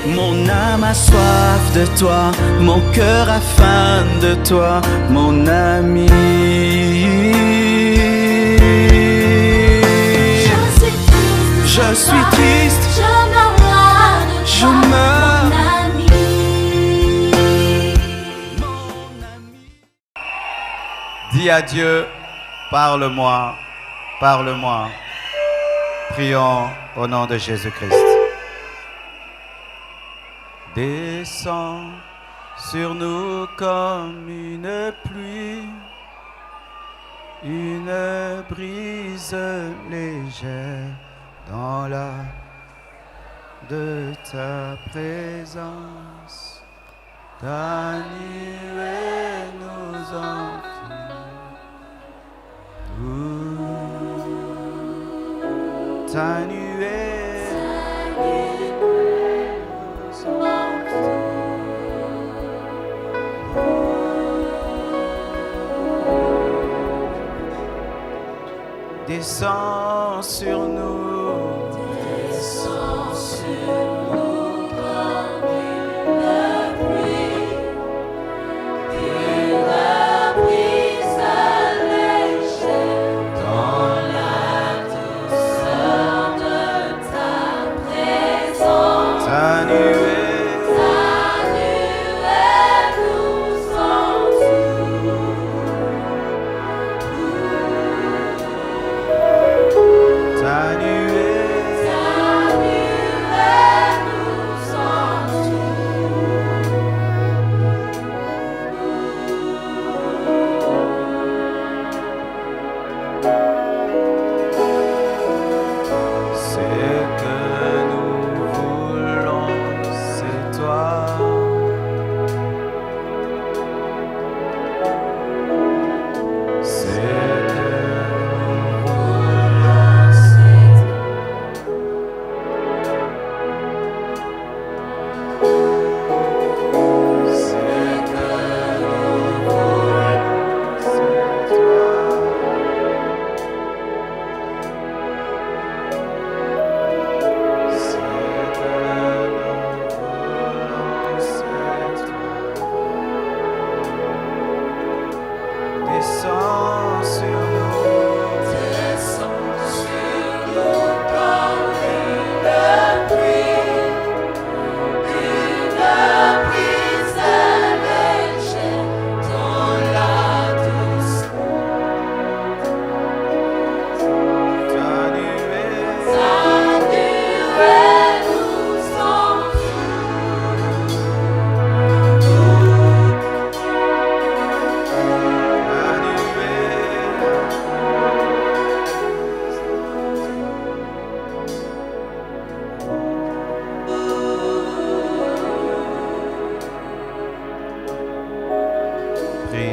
Mon âme a soif de toi, mon cœur a faim de toi, mon ami. Je suis triste, je meurs, mon ami. Dis à Dieu, parle-moi, parle-moi. Prions au nom de Jésus-Christ. Descends sur nous comme une pluie, une brise légère dans la de ta présence. Ta nuée nous entoure. Ta nuée. Descends sur nous, descends sur nous comme une pluie, une brise légère dans la douceur de ta présence. Ta nuée.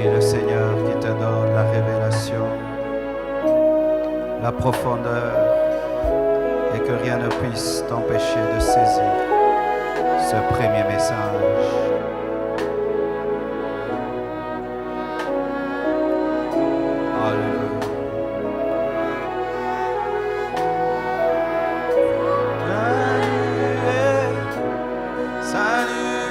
Le Seigneur qui te donne la révélation, la profondeur, et que rien ne puisse t'empêcher de saisir ce premier message. Alléluia. Ta nuée.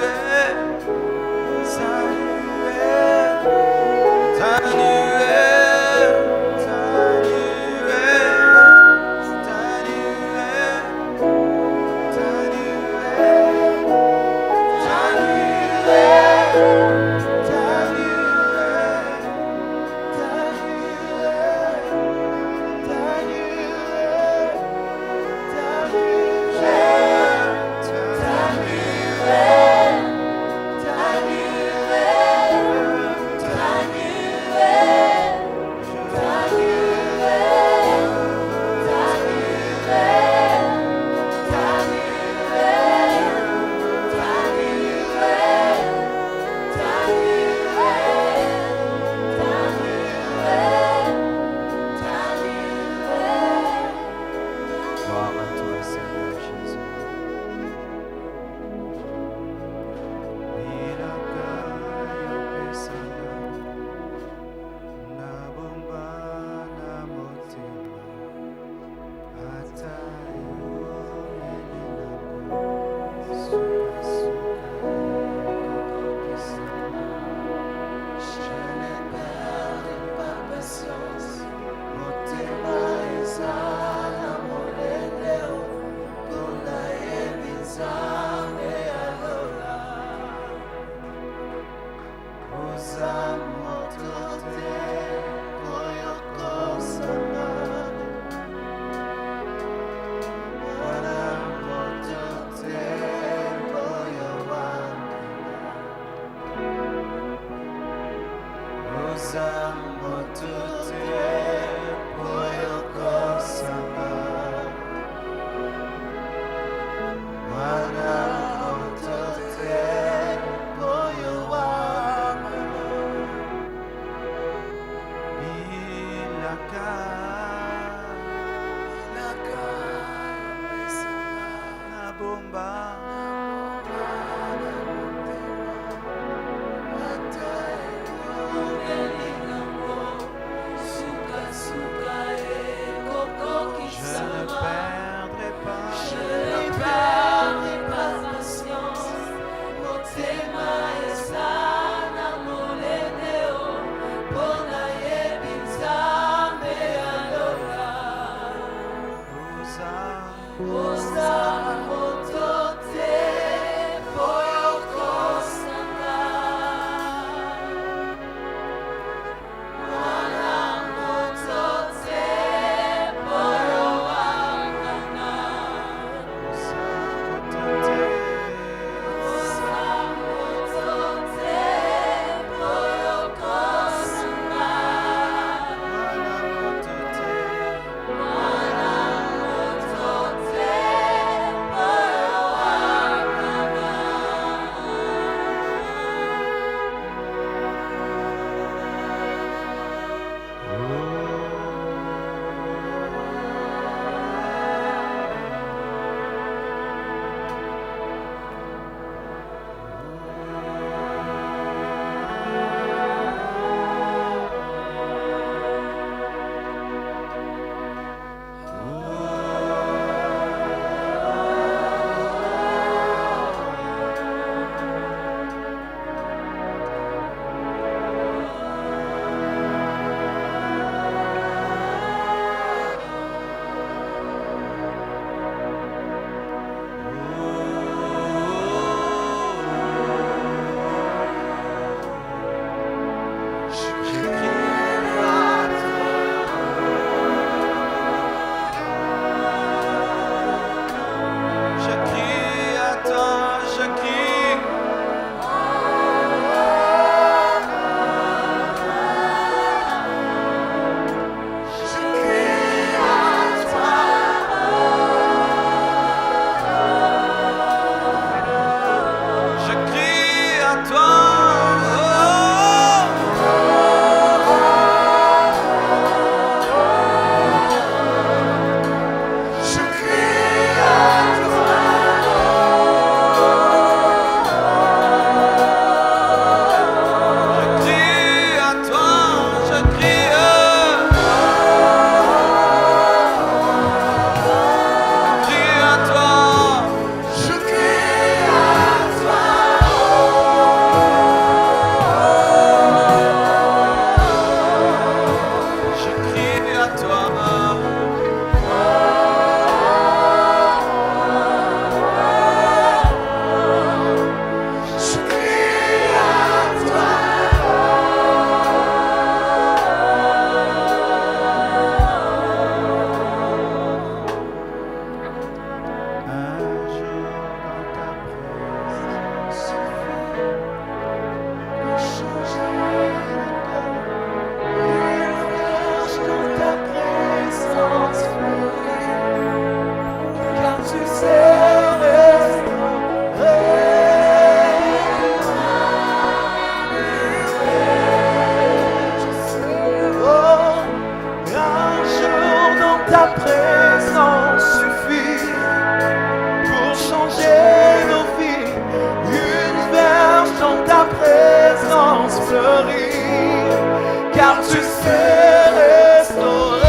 car tu sais restaurer.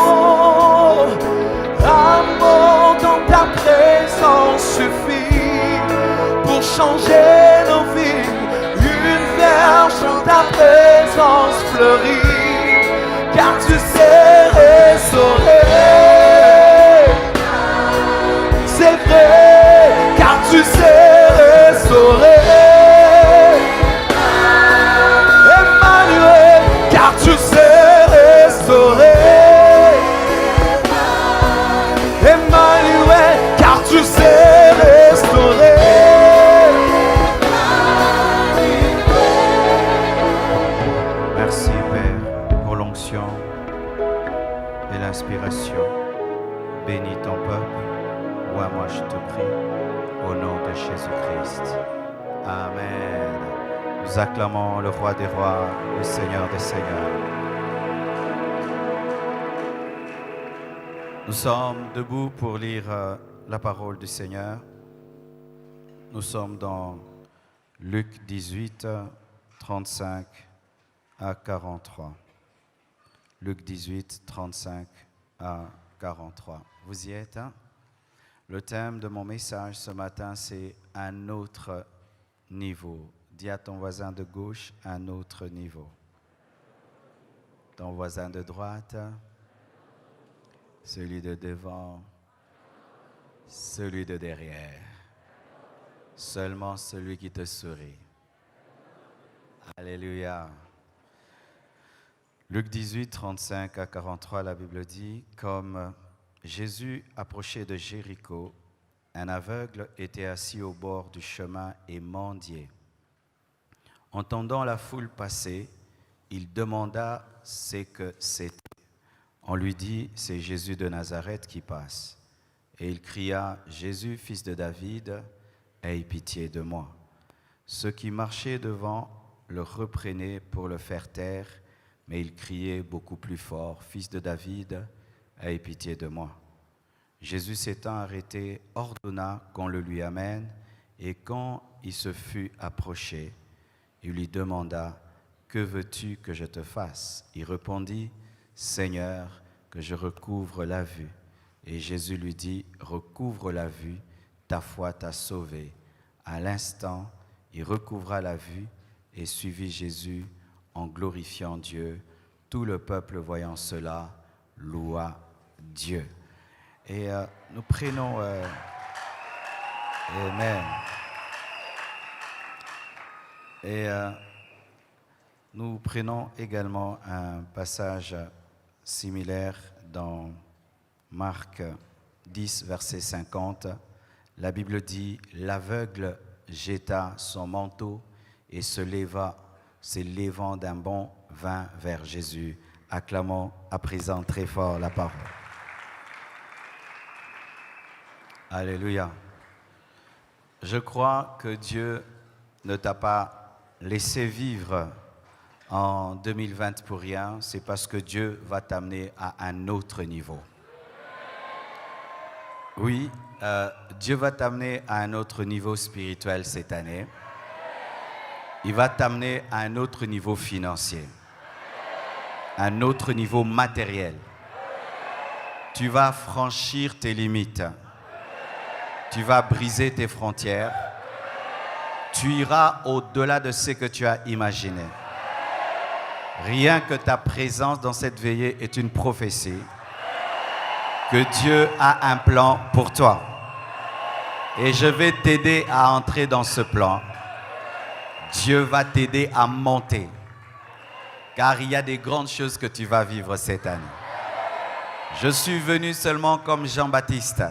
Oh, l'amour dans ta présence suffit pour changer nos vies. Une verge dans ta présence fleurit, car tu sais restaurer. C'est vrai, car tu sais restaurer. Emmanuel, car tu sais restaurer. Emmanuel, car tu sais restaurer. Christ. Amen. Nous acclamons le roi des rois, le Seigneur des seigneurs. Nous sommes debout pour lire la parole du Seigneur. Nous sommes dans Luc 18, 35 à 43. Luc 18, 35 à 43. Vous y êtes, hein? Le thème de mon message ce matin, c'est un autre niveau. Dis à ton voisin de gauche, un autre niveau. Ton voisin de droite, celui de devant, celui de derrière. Seulement celui qui te sourit. Alléluia. Luc 18, 35 à 43, la Bible dit, comme Jésus approchait de Jéricho, un aveugle était assis au bord du chemin et mendiait. Entendant la foule passer, il demanda ce que c'était. On lui dit, c'est Jésus de Nazareth qui passe. Et il cria, Jésus, fils de David, aie pitié de moi. Ceux qui marchaient devant le reprenaient pour le faire taire, mais il criait beaucoup plus fort, fils de David, aie pitié de moi. Jésus s'étant arrêté, ordonna qu'on le lui amène, et quand il se fut approché, il lui demanda, que veux-tu que je te fasse? Il répondit, Seigneur, que je recouvre la vue. Et Jésus lui dit, recouvre la vue, ta foi t'a sauvé. À l'instant, il recouvra la vue et suivit Jésus en glorifiant Dieu. Tout le peuple voyant cela, loua Dieu. Et nous prenons... Amen. Et nous prenons également un passage similaire dans Marc 10, verset 50. La Bible dit, l'aveugle jeta son manteau et se levant d'un bond, vint vers Jésus. Acclamons à présent très fort la parole. Alléluia. Je crois que Dieu ne t'a pas laissé vivre en 2020 pour rien, c'est parce que Dieu va t'amener à un autre niveau. Oui, Dieu va t'amener à un autre niveau spirituel cette année. Il va t'amener à un autre niveau financier, un autre niveau matériel. Tu vas franchir tes limites. Tu vas briser tes frontières. Tu iras au-delà de ce que tu as imaginé. Rien que ta présence dans cette veillée est une prophétie que Dieu a un plan pour toi. Et je vais t'aider à entrer dans ce plan. Dieu va t'aider à monter. Car il y a des grandes choses que tu vas vivre cette année. Je suis venu seulement comme Jean-Baptiste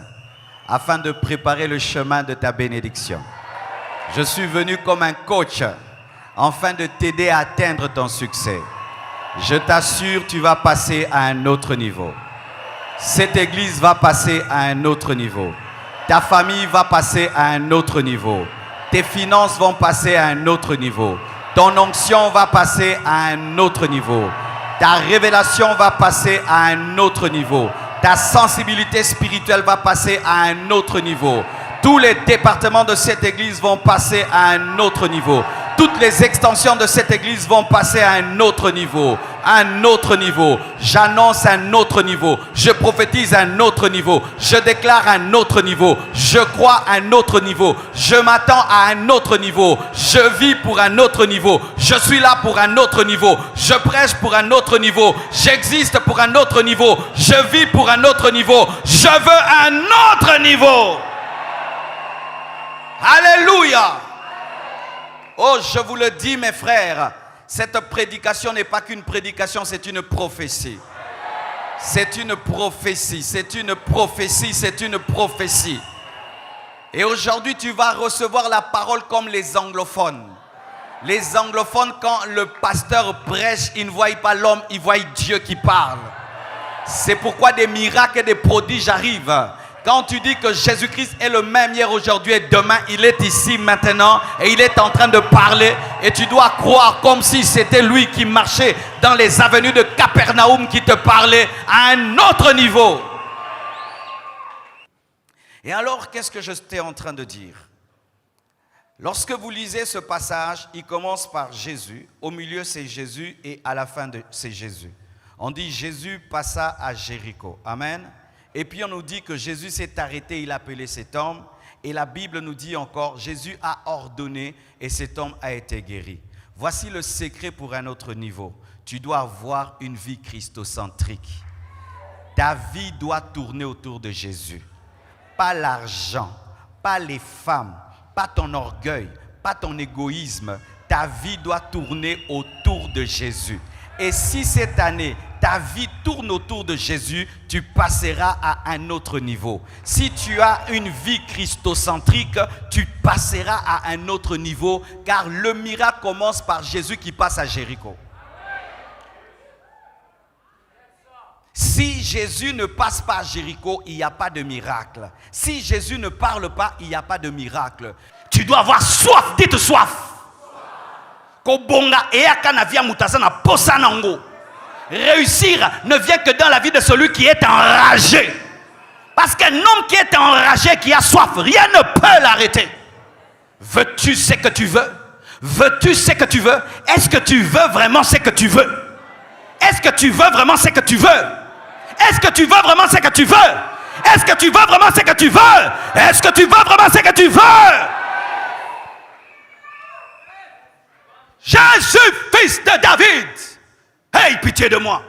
afin de préparer le chemin de ta bénédiction. Je suis venu comme un coach afin de t'aider à atteindre ton succès. Je t'assure, tu vas passer à un autre niveau. Cette église va passer à un autre niveau. Ta famille va passer à un autre niveau. Tes finances vont passer à un autre niveau. Ton onction va passer à un autre niveau. Ta révélation va passer à un autre niveau. Ta sensibilité spirituelle va passer à un autre niveau. Tous les départements de cette église vont passer à un autre niveau. Toutes les extensions de cette église vont passer à un autre niveau. Un autre niveau. J'annonce un autre niveau. Je prophétise un autre niveau. Je déclare un autre niveau. Je crois un autre niveau. Je m'attends à un autre niveau. Je vis pour un autre niveau. Je suis là pour un autre niveau. Je prêche pour un autre niveau. J'existe pour un autre niveau. Je vis pour un autre niveau. Je veux un autre niveau. Alléluia. Oh, je vous le dis, mes frères, cette prédication n'est pas qu'une prédication, c'est une prophétie. C'est une prophétie, c'est une prophétie, c'est une prophétie. Et aujourd'hui, tu vas recevoir la parole comme les anglophones. Les anglophones, quand le pasteur prêche, ils ne voient pas l'homme, ils voient Dieu qui parle. C'est pourquoi des miracles et des prodiges arrivent. Quand tu dis que Jésus-Christ est le même hier, aujourd'hui et demain, il est ici maintenant et il est en train de parler et tu dois croire comme si c'était lui qui marchait dans les avenues de Capernaum qui te parlait à un autre niveau. Et alors, qu'est-ce que j'étais en train de dire? Lorsque vous lisez ce passage, il commence par Jésus, au milieu c'est Jésus et à la fin c'est Jésus. On dit Jésus passa à Jéricho. Amen. Et puis on nous dit que Jésus s'est arrêté, il a appelé cet homme. Et la Bible nous dit encore, Jésus a ordonné et cet homme a été guéri. Voici le secret pour un autre niveau. Tu dois avoir une vie christocentrique. Ta vie doit tourner autour de Jésus. Pas l'argent, pas les femmes, pas ton orgueil, pas ton égoïsme. Ta vie doit tourner autour de Jésus. Et si cette année, ta vie tourne autour de Jésus, tu passeras à un autre niveau. Si tu as une vie christocentrique, tu passeras à un autre niveau, car le miracle commence par Jésus qui passe à Jéricho. Si Jésus ne passe pas à Jéricho, il n'y a pas de miracle. Si Jésus ne parle pas, il n'y a pas de miracle. Tu dois avoir soif, dites soif. Réussir ne vient que dans la vie de celui qui est enragé. Parce qu'un homme qui est enragé, qui a soif, rien ne peut l'arrêter. Veux-tu ce que tu veux? Veux-tu ce que tu veux? Est-ce que tu veux vraiment ce que tu veux? Est-ce que tu veux vraiment ce que tu veux? Est-ce que tu veux vraiment ce que tu veux? Est-ce que tu veux vraiment ce que tu veux? Est-ce que tu veux vraiment ce que tu veux? Jésus, fils de David, aie pitié de moi.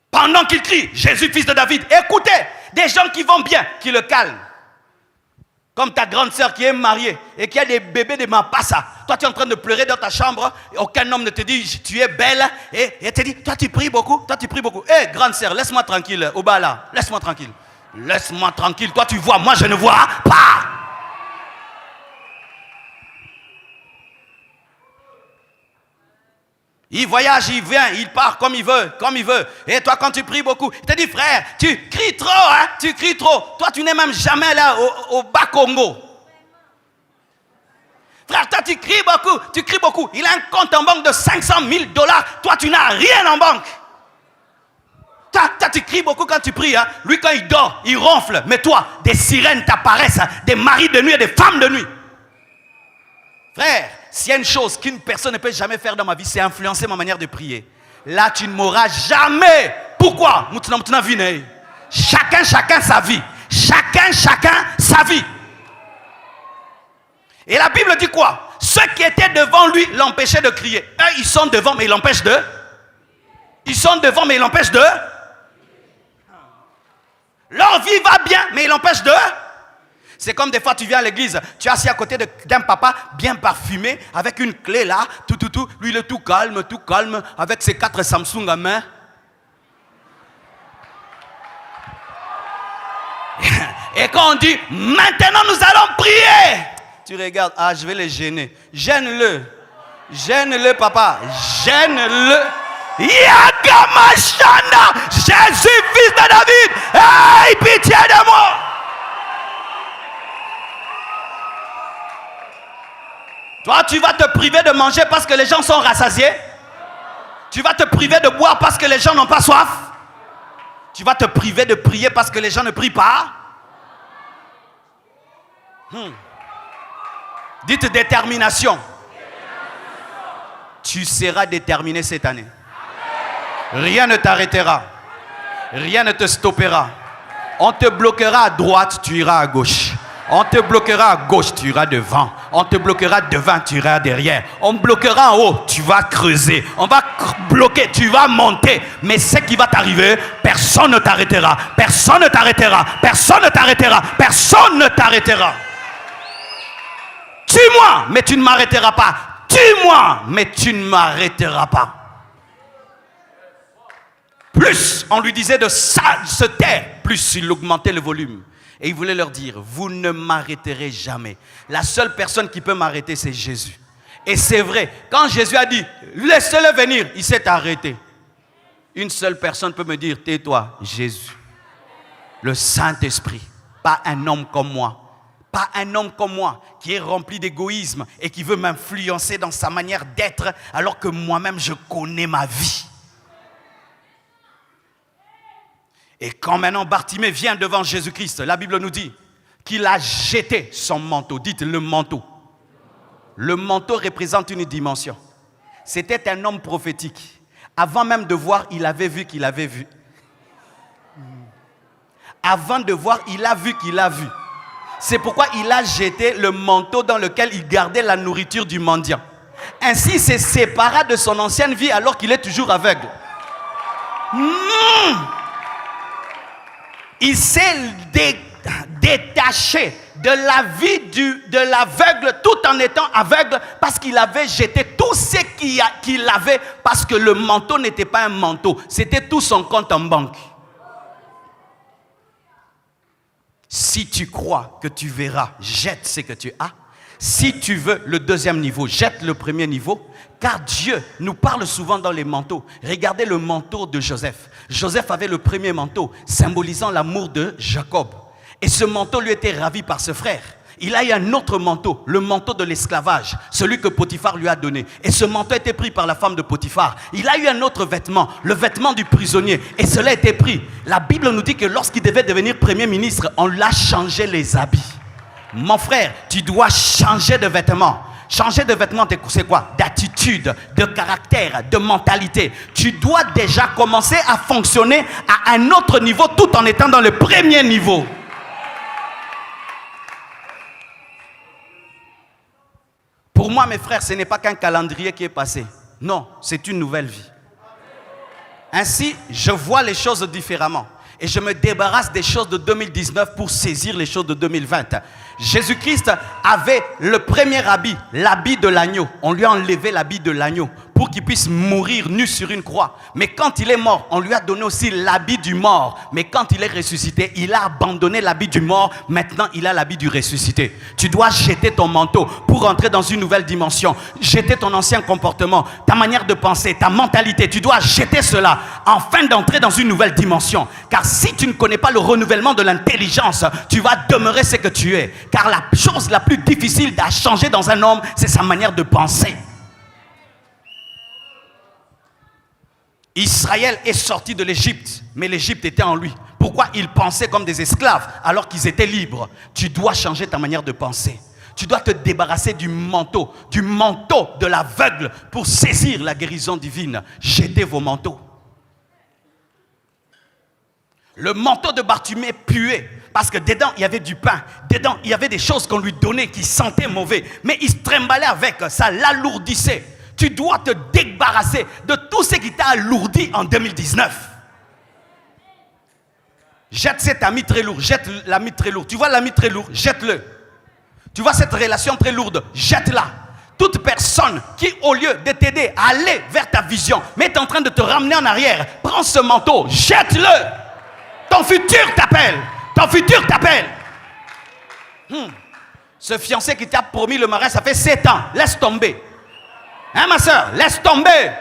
Pendant qu'il crie, Jésus, fils de David, écoutez, des gens qui vont bien, qui le calment. Comme ta grande sœur qui est mariée et qui a des bébés de Mapassa. Toi, tu es en train de pleurer dans ta chambre. Aucun homme ne te dit, tu es belle. Et te dit, toi, tu pries beaucoup. Toi, tu pries beaucoup. Hé, grande sœur, laisse-moi tranquille. Au bas là, laisse-moi tranquille. Laisse-moi tranquille. Toi, tu vois, moi, je ne vois pas. Il voyage, il vient, il part comme il veut, comme il veut. Et toi, quand tu pries beaucoup, il te dit, frère, tu cries trop, hein? Tu cries trop. Toi, tu n'es même jamais là au bas Congo. Frère, toi, tu cries beaucoup, tu cries beaucoup. Il a un compte en banque de 500 000 $. Toi, tu n'as rien en banque. Toi, tu cries beaucoup quand tu pries, hein? Lui, quand il dort, il ronfle. Mais toi, des sirènes t'apparaissent, des maris de nuit et des femmes de nuit. Frère, s'il y a une chose qu'une personne ne peut jamais faire dans ma vie, c'est influencer ma manière de prier. Là, tu ne m'auras jamais. Pourquoi? Chacun sa vie. Chacun sa vie. Et la Bible dit quoi? Ceux qui étaient devant lui l'empêchaient de crier. Eux, ils sont devant, mais ils l'empêchent de. Ils sont devant, mais ils l'empêchent de. Leur vie va bien, mais ils l'empêchent de. C'est comme des fois tu viens à l'église, tu es assis à côté d'un papa bien parfumé, avec une clé là, tout. Lui il est tout calme, avec ses 4 Samsung à main. Et quand on dit, maintenant nous allons prier, tu regardes, ah je vais les gêner. Gêne-le papa, gêne-le. Yagamashana, Jésus fils de David, aie pitié de moi. Toi, tu vas te priver de manger parce que les gens sont rassasiés. Tu vas te priver de boire parce que les gens n'ont pas soif. Tu vas te priver de prier parce que les gens ne prient pas. Dites détermination. Tu seras déterminé cette année. Rien ne t'arrêtera. Rien ne te stoppera. On te bloquera à droite, tu iras à gauche. On te bloquera à gauche, tu iras devant. On te bloquera devant, tu iras derrière. On bloquera en haut, tu vas creuser. On va bloquer, tu vas monter. Mais ce qui va t'arriver, personne ne t'arrêtera. Personne ne t'arrêtera. Personne ne t'arrêtera. Personne ne t'arrêtera. Tue-moi, mais tu ne m'arrêteras pas. Tue-moi, mais tu ne m'arrêteras pas. Plus on lui disait de se taire, plus il augmentait le volume. Et il voulait leur dire, vous ne m'arrêterez jamais. La seule personne qui peut m'arrêter, c'est Jésus. Et c'est vrai, quand Jésus a dit, laissez-le venir, il s'est arrêté. Une seule personne peut me dire, tais-toi, Jésus. Le Saint-Esprit. Pas un homme comme moi. Pas un homme comme moi qui est rempli d'égoïsme et qui veut m'influencer dans sa manière d'être alors que moi-même je connais ma vie. Et quand maintenant Bartimée vient devant Jésus-Christ, la Bible nous dit qu'il a jeté son manteau. Dites le manteau. Le manteau représente une dimension. C'était un homme prophétique. Avant même de voir, il avait vu qu'il avait vu. Avant de voir, il a vu qu'il a vu. C'est pourquoi il a jeté le manteau dans lequel il gardait la nourriture du mendiant. Ainsi, il s'est séparé de son ancienne vie alors qu'il est toujours aveugle. Il s'est détaché de la vie de l'aveugle tout en étant aveugle parce qu'il avait jeté tout ce qu'il avait parce que le manteau n'était pas un manteau, c'était tout son compte en banque. Si tu crois que tu verras, jette ce que tu as. Si tu veux le deuxième niveau, jette le premier niveau. Car Dieu nous parle souvent dans les manteaux. Regardez le manteau de Joseph. Joseph avait le premier manteau, symbolisant l'amour de Jacob. Et ce manteau lui était ravi par ce frère. Il a eu un autre manteau, le manteau de l'esclavage, celui que Potiphar lui a donné. Et ce manteau a été pris par la femme de Potiphar. Il a eu un autre vêtement, le vêtement du prisonnier. Et cela a été pris. La Bible nous dit que lorsqu'il devait devenir premier ministre, on l'a changé les habits. Mon frère, tu dois changer de vêtements. Changer de vêtements, c'est quoi? D'attitude, de caractère, de mentalité. Tu dois déjà commencer à fonctionner à un autre niveau tout en étant dans le premier niveau. Pour moi, mes frères, ce n'est pas qu'un calendrier qui est passé. Non, c'est une nouvelle vie. Ainsi, je vois les choses différemment. Et je me débarrasse des choses de 2019 pour saisir les choses de 2020. Jésus-Christ avait le premier habit, l'habit de l'agneau. On lui a enlevé l'habit de l'agneau pour qu'il puisse mourir nu sur une croix. Mais quand il est mort, on lui a donné aussi l'habit du mort. Mais quand il est ressuscité, il a abandonné l'habit du mort. Maintenant, il a l'habit du ressuscité. Tu dois jeter ton manteau pour entrer dans une nouvelle dimension. Jeter ton ancien comportement, ta manière de penser, ta mentalité. Tu dois jeter cela afin d'entrer dans une nouvelle dimension. Car si tu ne connais pas le renouvellement de l'intelligence, tu vas demeurer ce que tu es. Car la chose la plus difficile à changer dans un homme, c'est sa manière de penser. Israël est sorti de l'Égypte, mais l'Égypte était en lui. Pourquoi ils pensaient comme des esclaves alors qu'ils étaient libres? Tu dois changer ta manière de penser. Tu dois te débarrasser du manteau de l'aveugle pour saisir la guérison divine. Jetez vos manteaux. Le manteau de Bartimée puait parce que dedans il y avait du pain, dedans il y avait des choses qu'on lui donnait qui sentaient mauvais, mais il se trimballait avec, ça l'alourdissait. Tu dois te débarrasser de tout ce qui t'a alourdi en 2019. Jette cet ami très lourd, jette l'ami très lourd. Tu vois l'ami très lourd, jette-le. Tu vois cette relation très lourde, jette-la. Toute personne qui, au lieu de t'aider à aller vers ta vision, mais est en train de te ramener en arrière, prends ce manteau, jette-le. Ton futur t'appelle. Ton futur t'appelle. Ce fiancé qui t'a promis le mariage, ça fait 7 ans. Laisse tomber. Hein, ma soeur, laisse tomber.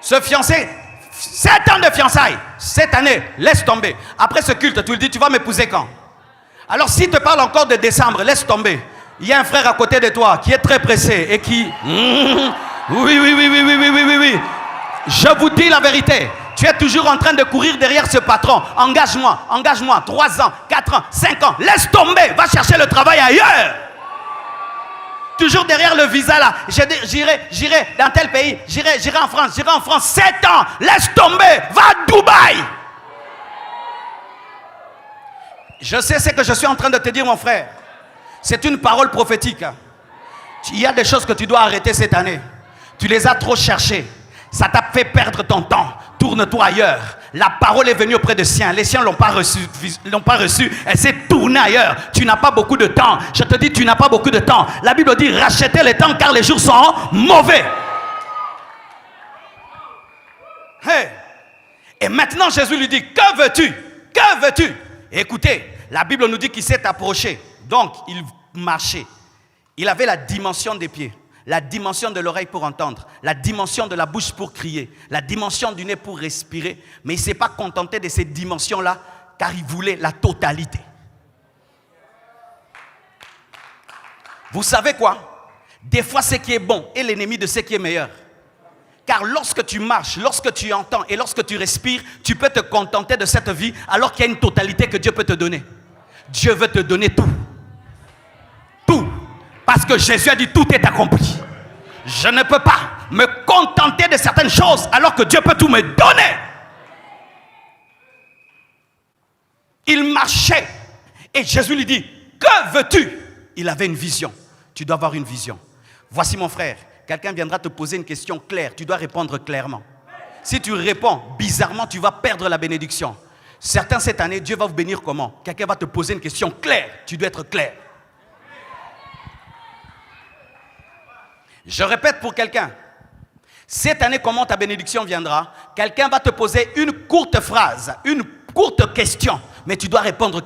Ce fiancé, 7 ans de fiançailles. Cette année, laisse tomber. Après ce culte, tu lui dis, tu vas m'épouser quand? Alors, s'il te parle encore de décembre, laisse tomber. Il y a un frère à côté de toi qui est très pressé et qui... Oui. Je vous dis la vérité. Tu es toujours en train de courir derrière ce patron. Engage-moi. 3 ans, 4 ans, 5 ans. Laisse tomber. Va chercher le travail ailleurs. Toujours derrière le visa là. J'irai dans tel pays. J'irai en France. 7 ans. Laisse tomber. Va à Dubaï. Je sais ce que je suis en train de te dire, mon frère. C'est une parole prophétique. Il y a des choses que tu dois arrêter cette année. Tu les as trop cherchées. Ça t'a fait perdre ton temps. Tourne-toi ailleurs. La parole est venue auprès des siens. Les siens ne l'ont pas reçue. Elle s'est tournée ailleurs. Tu n'as pas beaucoup de temps. Je te dis, tu n'as pas beaucoup de temps. La Bible dit, rachetez le temps car les jours sont mauvais. Hey. Et maintenant, Jésus lui dit, que veux-tu? Que veux-tu? Écoutez, la Bible nous dit qu'il s'est approché. Donc, il marchait. Il avait la dimension des pieds. La dimension de l'oreille pour entendre, la dimension de la bouche pour crier, la dimension du nez pour respirer. Mais il ne s'est pas contenté de ces dimensions-là car il voulait la totalité. Vous savez quoi? Des fois, ce qui est bon est l'ennemi de ce qui est meilleur. Car lorsque tu marches, lorsque tu entends et lorsque tu respires, tu peux te contenter de cette vie alors qu'il y a une totalité que Dieu peut te donner. Dieu veut te donner tout. Tout. Parce que Jésus a dit tout est accompli. Je ne peux pas me contenter de certaines choses alors que Dieu peut tout me donner. Il marchait et Jésus lui dit, que veux-tu? Il avait une vision. Tu dois avoir une vision. Voici mon frère. Quelqu'un viendra te poser une question claire. Tu dois répondre clairement. Si tu réponds bizarrement, tu vas perdre la bénédiction. Certains, cette année, Dieu va vous bénir comment? Quelqu'un va te poser une question claire. Tu dois être clair. Je répète pour quelqu'un. Cette année, comment ta bénédiction viendra? Quelqu'un va te poser une courte phrase, une courte question. Mais tu dois répondre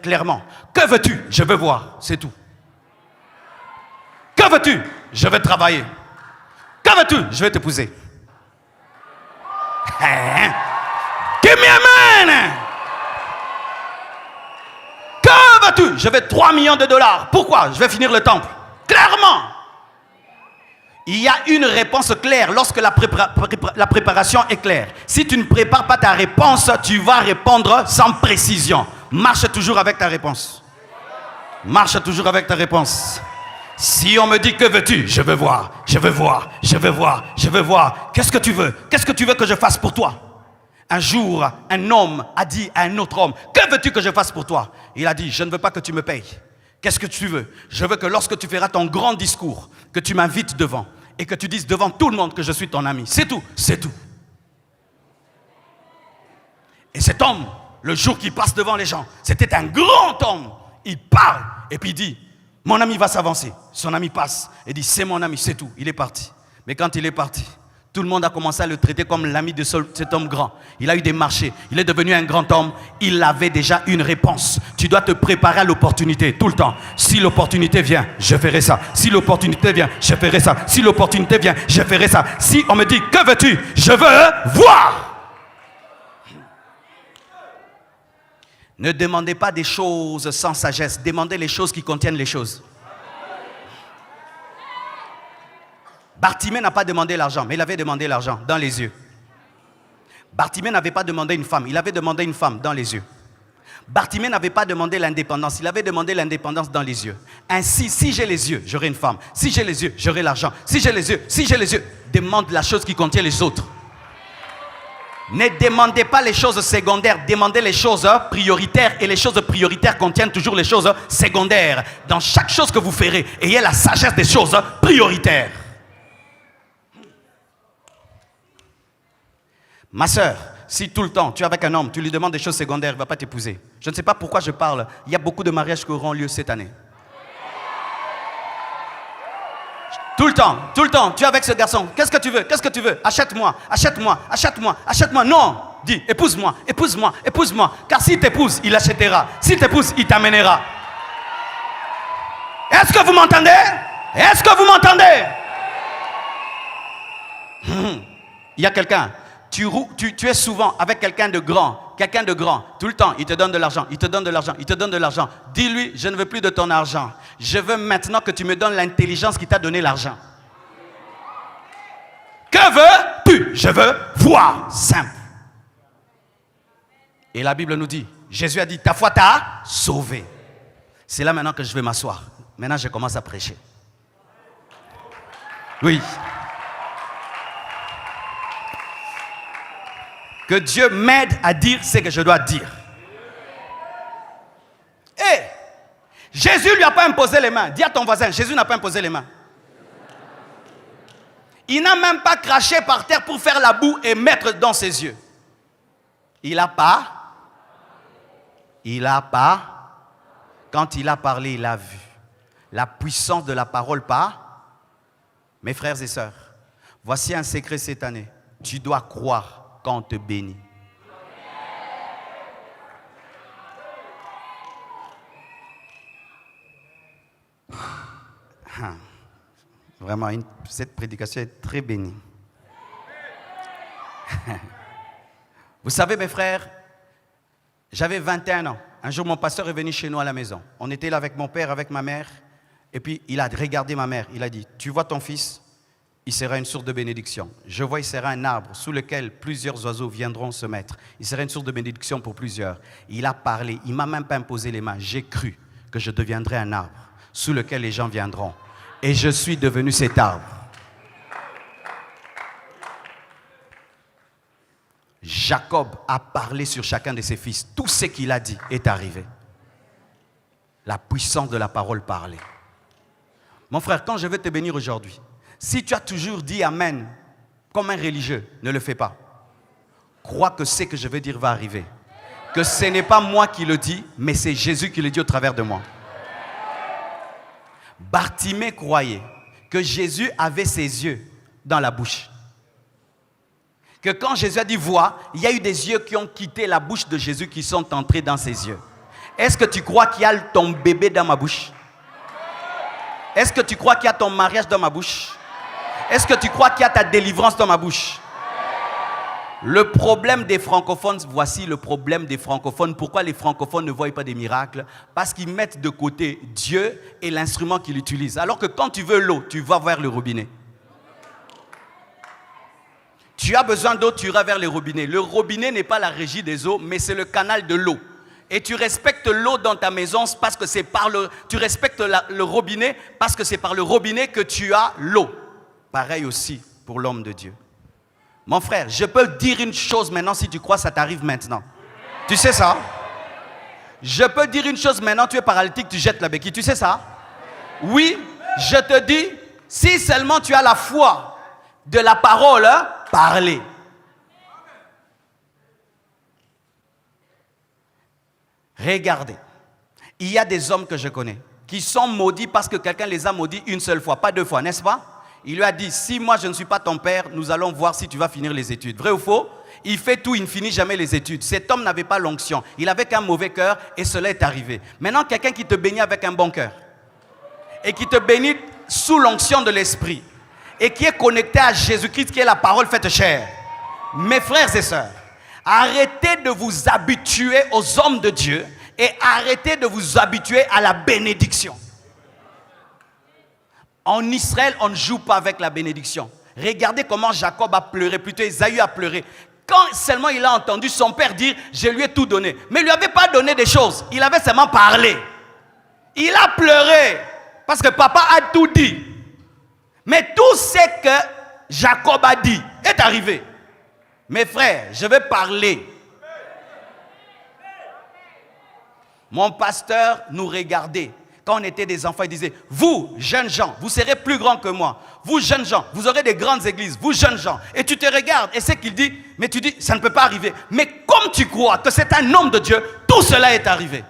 clairement. Que veux-tu? Je veux voir. C'est tout. Que veux-tu? Je vais travailler. Que veux-tu? Je vais t'épouser. Give me amen. Que veux-tu? Je veux 3 millions de dollars. Pourquoi? Je vais finir le temple. Clairement. Il y a une réponse claire lorsque la préparation est claire. Si tu ne prépares pas ta réponse, tu vas répondre sans précision. Marche toujours avec ta réponse. Marche toujours avec ta réponse. Si on me dit que veux-tu? Je veux voir, je veux voir, je veux voir, je veux voir. Qu'est-ce que tu veux? Qu'est-ce que tu veux que je fasse pour toi? Un jour, un homme a dit à un autre homme, que veux-tu que je fasse pour toi? Il a dit, je ne veux pas que tu me payes. Qu'est-ce que tu veux? Je veux que lorsque tu feras ton grand discours, que tu m'invites devant et que tu dises devant tout le monde que je suis ton ami. C'est tout, c'est tout. Et cet homme, le jour qu'il passe devant les gens, c'était un grand homme. Il parle et puis il dit, mon ami va s'avancer. Son ami passe et dit, c'est mon ami, c'est tout. Il est parti. Mais quand il est parti, tout le monde a commencé à le traiter comme l'ami de cet homme grand. Il a eu des marchés. Il est devenu un grand homme. Il avait déjà une réponse. Tu dois te préparer à l'opportunité tout le temps. Si l'opportunité vient, je ferai ça. Si l'opportunité vient, je ferai ça. Si l'opportunité vient, je ferai ça. Si on me dit, que veux-tu? Je veux voir. Ne demandez pas des choses sans sagesse. Demandez les choses qui contiennent les choses. Bartimée n'a pas demandé l'argent, mais il avait demandé l'argent dans les yeux. Bartimée n'avait pas demandé une femme, il avait demandé une femme dans les yeux. Bartimée n'avait pas demandé l'indépendance, il avait demandé l'indépendance dans les yeux. Ainsi, si j'ai les yeux, j'aurai une femme. Si j'ai les yeux, j'aurai l'argent. Si j'ai les yeux, demande la chose qui contient les autres. Ne demandez pas les choses secondaires, demandez les choses prioritaires. Et les choses prioritaires contiennent toujours les choses secondaires. Dans chaque chose que vous ferez, ayez la sagesse des choses prioritaires. Ma soeur, si tout le temps tu es avec un homme, tu lui demandes des choses secondaires, il ne va pas t'épouser. Je ne sais pas pourquoi je parle. Il y a beaucoup de mariages qui auront lieu cette année. Tout le temps, tu es avec ce garçon. Qu'est-ce que tu veux? Qu'est-ce que tu veux? Achète-moi, achète-moi, achète-moi, achète-moi. Non, dis, épouse-moi, épouse-moi, épouse-moi. Car s'il t'épouse, il achètera. S'il t'épouse, il t'amènera. Est-ce que vous m'entendez? Est-ce que vous m'entendez? Il y a quelqu'un, tu es souvent avec quelqu'un de grand. Quelqu'un de grand, tout le temps, il te donne de l'argent, il te donne de l'argent, il te donne de l'argent. Dis-lui, je ne veux plus de ton argent. Je veux maintenant que tu me donnes l'intelligence qui t'a donné l'argent. Que veux-tu? Je veux voir. Simple. Et la Bible nous dit, Jésus a dit, ta foi t'a sauvé. C'est là maintenant que je vais m'asseoir. Maintenant, je commence à prêcher. Oui. Que Dieu m'aide à dire ce que je dois dire. Hey, Jésus ne lui a pas imposé les mains. Dis à ton voisin, Jésus n'a pas imposé les mains. Il n'a même pas craché par terre pour faire la boue et mettre dans ses yeux. Il n'a pas. Quand il a parlé, il a vu. La puissance de la parole pas. Mes frères et sœurs, voici un secret cette année. Tu dois croire quand on te bénit. Vraiment, cette prédication est très bénie. Vous savez, mes frères, J'avais 21 ans. Un jour, mon pasteur est venu chez nous à la maison. On était là avec mon père, avec ma mère. Et puis, il a regardé ma mère. Il a dit, tu vois ton fils, il sera une source de bénédiction. Je vois, il sera un arbre sous lequel plusieurs oiseaux viendront se mettre. Il sera une source de bénédiction pour plusieurs. Il a parlé. Il ne m'a même pas imposé les mains. J'ai cru que je deviendrais un arbre sous lequel les gens viendront. Et je suis devenu cet arbre. Jacob a parlé sur chacun de ses fils. Tout ce qu'il a dit est arrivé. La puissance de la parole parlait. Mon frère, quand je veux te bénir aujourd'hui, si tu as toujours dit Amen comme un religieux, ne le fais pas. Crois que ce que je veux dire va arriver. Que ce n'est pas moi qui le dis, mais c'est Jésus qui le dit au travers de moi. Bartimée croyait que Jésus avait ses yeux dans la bouche. Que quand Jésus a dit vois, il y a eu des yeux qui ont quitté la bouche de Jésus qui sont entrés dans ses yeux. Est-ce que tu crois qu'il y a ton bébé dans ma bouche? Est-ce que tu crois qu'il y a ton mariage dans ma bouche? Est-ce que tu crois qu'il y a ta délivrance dans ma bouche? Le problème des francophones, voici le problème des francophones. Pourquoi les francophones ne voient pas des miracles? Parce qu'ils mettent de côté Dieu et l'instrument qu'ils utilisent. Alors que quand tu veux l'eau, tu vas vers le robinet. Tu as besoin d'eau, tu iras vers le robinet. Le robinet n'est pas la régie des eaux, mais c'est le canal de l'eau. Et tu respectes l'eau dans ta maison parce que c'est par le... Tu respectes le robinet parce que c'est par le robinet que tu as l'eau. Pareil aussi pour l'homme de Dieu. Mon frère, je peux dire une chose maintenant, si tu crois, ça t'arrive maintenant. Tu sais ça? Je peux dire une chose maintenant, tu es paralytique, tu jettes la béquille. Tu sais ça? Oui, je te dis, si seulement tu as la foi de la parole, parler. Regardez, il y a des hommes que je connais qui sont maudits parce que quelqu'un les a maudits une seule fois, pas deux fois, n'est-ce pas? Il lui a dit, si moi je ne suis pas ton père, nous allons voir si tu vas finir les études. Vrai ou faux? Il fait tout, il ne finit jamais les études. Cet homme n'avait pas l'onction, il avait qu'un mauvais cœur et cela est arrivé. Maintenant, quelqu'un qui te bénit avec un bon cœur et qui te bénit sous l'onction de l'esprit et qui est connecté à Jésus-Christ qui est la parole faite chair. Mes frères et sœurs, arrêtez de vous habituer aux hommes de Dieu et arrêtez de vous habituer à la bénédiction. En Israël, on ne joue pas avec la bénédiction. Regardez comment Jacob a pleuré, plutôt Ésaü a pleuré. Quand seulement il a entendu son père dire, je lui ai tout donné. Mais il ne lui avait pas donné des choses, il avait seulement parlé. Il a pleuré parce que papa a tout dit. Mais tout ce que Jacob a dit est arrivé. Mes frères, je vais parler. Mon pasteur nous regardait. Quand on était des enfants, il disait, vous, jeunes gens, vous serez plus grands que moi. Vous, jeunes gens, vous aurez des grandes églises. Vous, jeunes gens. Et tu te regardes et c'est qu'il dit, mais tu dis, ça ne peut pas arriver. Mais comme tu crois que c'est un homme de Dieu, tout cela est arrivé.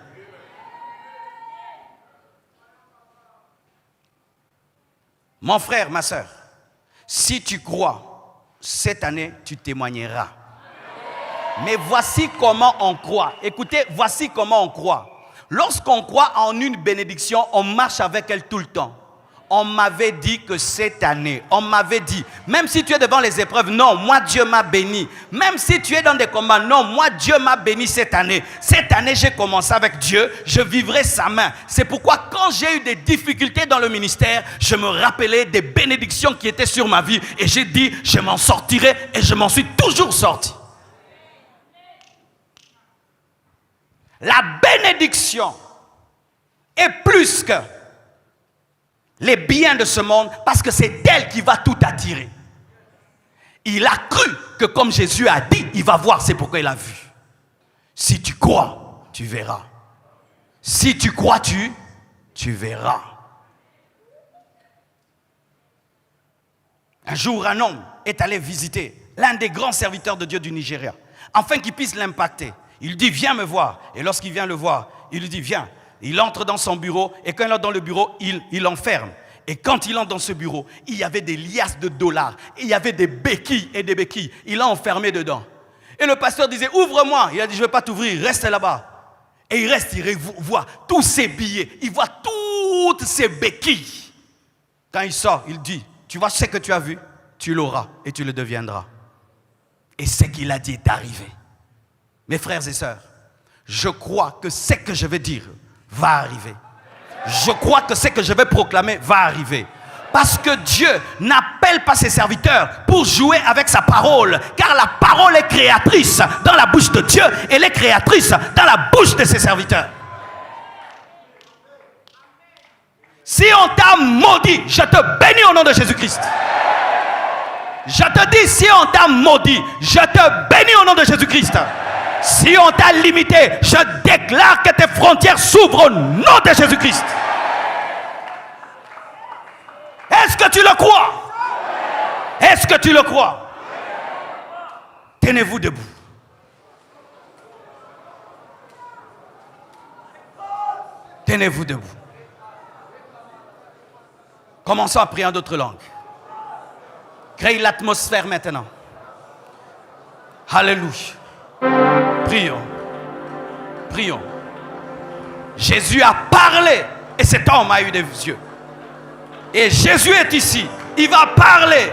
Mon frère, ma soeur, si tu crois, cette année, tu témoigneras. Mais voici comment on croit. Écoutez, voici comment on croit. Lorsqu'on croit en une bénédiction, on marche avec elle tout le temps. On m'avait dit que cette année, on m'avait dit, même si tu es devant les épreuves, non, moi Dieu m'a béni. Même si tu es dans des combats, non, moi Dieu m'a béni cette année. Cette année, j'ai commencé avec Dieu, je vivrai sa main. C'est pourquoi quand j'ai eu des difficultés dans le ministère, je me rappelais des bénédictions qui étaient sur ma vie et j'ai dit, je m'en sortirai et je m'en suis toujours sorti. La bénédiction est plus que les biens de ce monde parce que c'est elle qui va tout attirer. Il a cru que comme Jésus a dit, il va voir, c'est pourquoi il a vu. Si tu crois, tu verras. Si tu crois, tu verras. Un jour, un homme est allé visiter l'un des grands serviteurs de Dieu du Nigeria, afin qu'il puisse l'impacter. Il dit, viens me voir. Et lorsqu'il vient le voir, il lui dit, viens. Il entre dans son bureau et quand il entre dans le bureau, il enferme. Et quand il entre dans ce bureau, il y avait des liasses de dollars. Il y avait des béquilles et des béquilles. Il l'a enfermé dedans. Et le pasteur disait, ouvre-moi. Il a dit, je ne vais pas t'ouvrir, reste là-bas. Et il reste, il voit tous ces billets. Il voit toutes ces béquilles. Quand il sort, il dit, tu vois ce que tu as vu, tu l'auras et tu le deviendras. Et ce qu'il a dit est arrivé. Mes frères et sœurs, je crois que ce que je vais dire va arriver. Je crois que ce que je vais proclamer va arriver. Parce que Dieu n'appelle pas ses serviteurs pour jouer avec sa parole. Car la parole est créatrice dans la bouche de Dieu. Elle est créatrice dans la bouche de ses serviteurs. Si on t'a maudit, je te bénis au nom de Jésus-Christ. Je te dis, si on t'a maudit, je te bénis au nom de Jésus-Christ. Si on t'a limité, je déclare que tes frontières s'ouvrent au nom de Jésus-Christ. Est-ce que tu le crois? Est-ce que tu le crois? Tenez-vous debout. Tenez-vous debout. Commençons à prier en d'autres langues. Crée l'atmosphère maintenant. Alléluia. Prions. Prions. Jésus a parlé et cet homme a eu des yeux. Et Jésus est ici. Il va parler.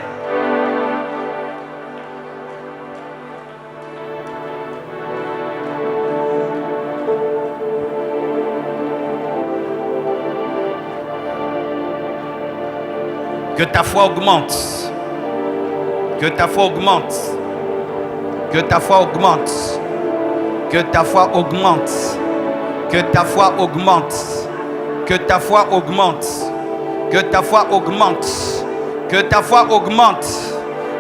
Que ta foi augmente. Que ta foi augmente. Que ta foi augmente. Que ta foi augmente. Que ta foi augmente. Que ta foi augmente. Que ta foi augmente. Que ta foi augmente.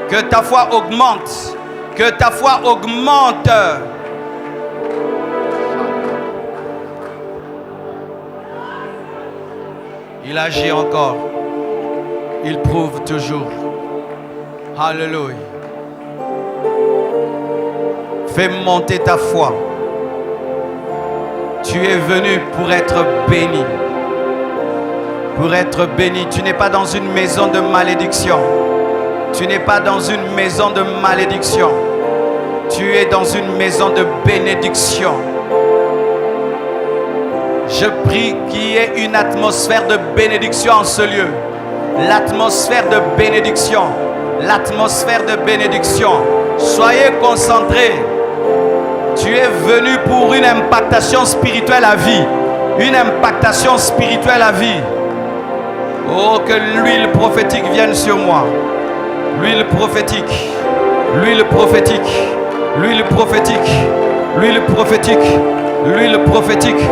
Que ta foi augmente. Que ta foi augmente. Il agit encore. Il prouve toujours. Alléluia. Fais monter ta foi. Tu es venu pour être béni. Pour être béni. Tu n'es pas dans une maison de malédiction. Tu n'es pas dans une maison de malédiction. Tu es dans une maison de bénédiction. Je prie qu'il y ait une atmosphère de bénédiction en ce lieu. L'atmosphère de bénédiction. L'atmosphère de bénédiction. Soyez concentrés. Tu es venu pour une impactation spirituelle à vie. Une impactation spirituelle à vie. Oh, que l'huile prophétique vienne sur moi. L'huile prophétique. L'huile prophétique. L'huile prophétique. L'huile prophétique. L'huile prophétique.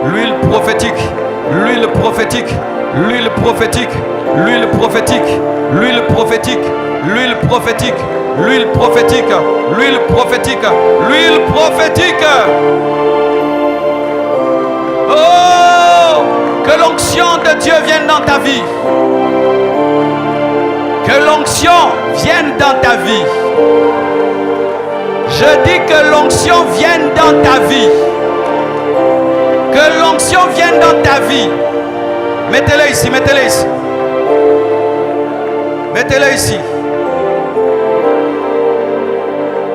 L'huile prophétique. L'huile prophétique. L'huile prophétique. L'huile prophétique. L'huile prophétique. L'huile prophétique. L'huile prophétique. L'huile prophétique. L'huile prophétique. Oh, que l'onction de Dieu vienne dans ta vie. Que l'onction vienne dans ta vie. Je dis que l'onction vienne dans ta vie. Que l'onction vienne dans ta vie. Mettez-le ici, mettez-le ici. Mettez-le ici.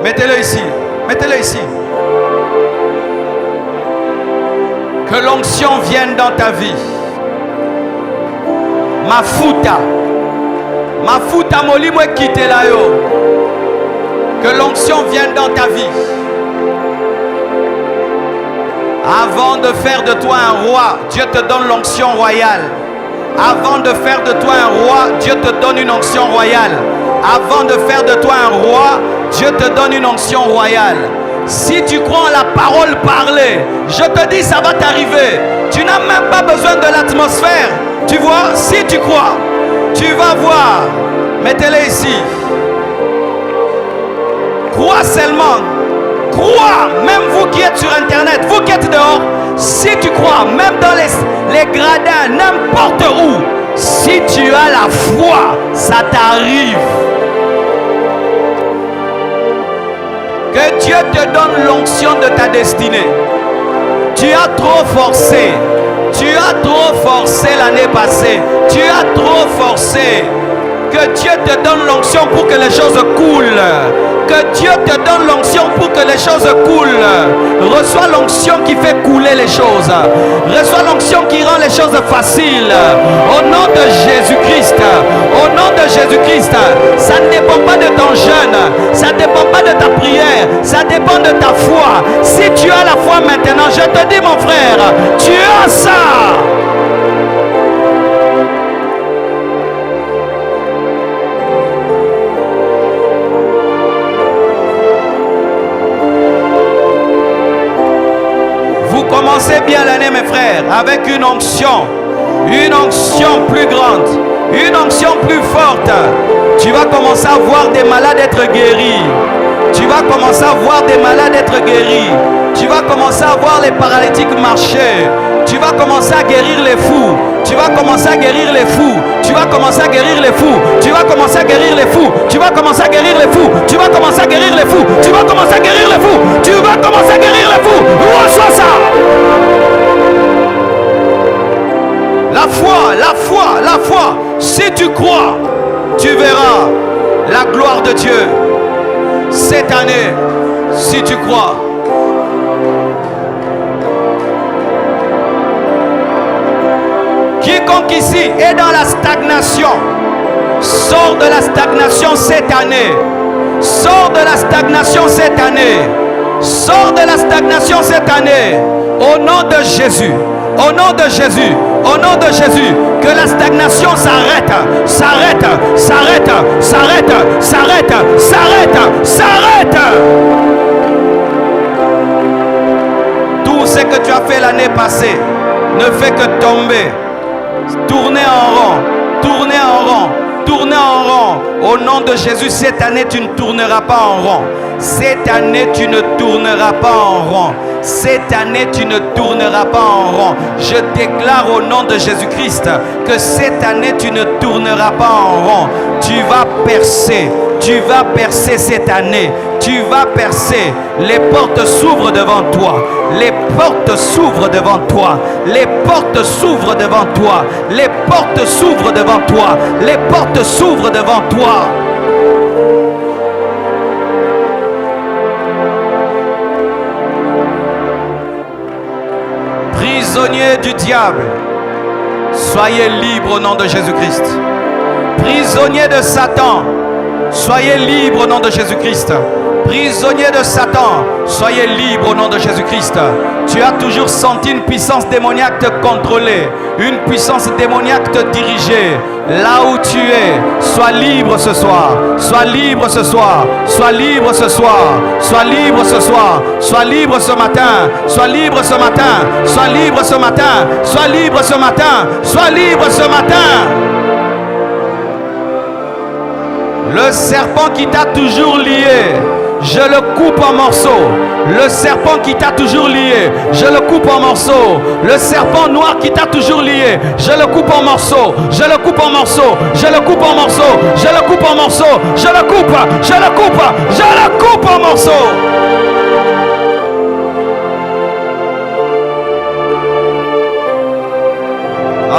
Mettez-le ici. Mettez-le ici. Que l'onction vienne dans ta vie. Mafuta. Mafuta molimo quitte là yo. Que l'onction vienne dans ta vie. Avant de faire de toi un roi, Dieu te donne l'onction royale. Avant de faire de toi un roi, Dieu te donne une onction royale. Avant de faire de toi un roi, Dieu te donne une onction royale. Si tu crois en la parole parlée, je te dis ça va t'arriver. Tu n'as même pas besoin de l'atmosphère. Tu vois, si tu crois, tu vas voir. Mettez-les ici. Crois seulement. Crois, même vous qui êtes sur internet, vous qui êtes dehors, si tu crois, même dans les gradins, n'importe où, si tu as la foi, ça t'arrive. Que Dieu te donne l'onction de ta destinée. Tu as trop forcé. Tu as trop forcé l'année passée. Tu as trop forcé. Que Dieu te donne l'onction pour que les choses coulent. Que Dieu te donne l'onction pour que les choses coulent. Reçois l'onction qui fait couler les choses. Reçois l'onction qui rend les choses faciles. Au nom de Jésus-Christ. Au nom de Jésus-Christ. Ça ne dépend pas de ton jeûne, ça ne dépend pas de ta prière, ça dépend de ta foi. Si tu as la foi maintenant, je te dis mon frère, tu as ça. Vous commencez bien l'année mes frères, avec une onction plus grande, une onction plus forte. Tu vas commencer à voir des malades être guéris. Tu vas commencer à voir des malades être guéris. Tu vas commencer à voir les paralytiques marcher. Tu vas commencer à guérir les fous. Tu vas commencer à guérir les fous. Tu vas commencer à guérir les fous. Tu vas commencer à guérir les fous. Tu vas commencer à guérir les fous. Tu vas commencer à guérir les fous. Tu vas commencer à guérir les fous. Tu vas commencer à guérir les fous. Reçois ça. La foi, la foi, la foi. Si tu crois, tu verras la gloire de Dieu cette année, si tu crois. Quiconque ici est dans la stagnation, sors de la stagnation cette année. Sors de la stagnation cette année. Sors de la stagnation cette année. Au nom de Jésus. Au nom de Jésus. Au nom de Jésus, que la stagnation s'arrête, s'arrête, s'arrête, s'arrête, s'arrête, s'arrête, s'arrête. Tout ce que tu as fait l'année passée ne fait que tomber, tourner en rond, tourner en rond, tourner en rond. Au nom de Jésus, cette année, tu ne tourneras pas en rond. Cette année, tu ne tourneras pas en rond. Cette année, tu ne tourneras pas en rond. Je déclare au nom de Jésus-Christ que cette année, tu ne tourneras pas en rond. Tu vas percer. Tu vas percer cette année. Tu vas percer. Les portes s'ouvrent devant toi. Les portes s'ouvrent devant toi. Les portes s'ouvrent devant toi. Les portes s'ouvrent devant toi. Les portes s'ouvrent devant toi. Prisonniers du diable, soyez libres au nom de Jésus-Christ. Prisonniers de Satan, soyez libres au nom de Jésus-Christ. Prisonniers de Satan, soyez libres au nom de Jésus-Christ. Tu as toujours senti une puissance démoniaque te contrôler, une puissance démoniaque te diriger. Là où tu es, sois libre ce soir, sois libre ce soir, sois libre ce soir, sois libre ce soir, sois libre ce matin, sois libre ce matin, sois libre ce matin, sois libre ce matin, sois libre ce matin. Le serpent qui t'a toujours lié, je le coupe en morceaux. Le serpent qui t'a toujours lié, je le coupe en morceaux. Le serpent noir qui t'a toujours lié, je le coupe en morceaux. Je le coupe en morceaux. Je le coupe en morceaux. Je le coupe en morceaux. Je le coupe. Je le coupe. Je le coupe en morceaux.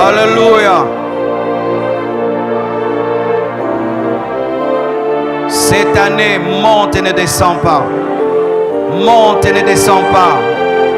Alléluia. Cette année, monte et ne descend pas. Monte et ne descend pas.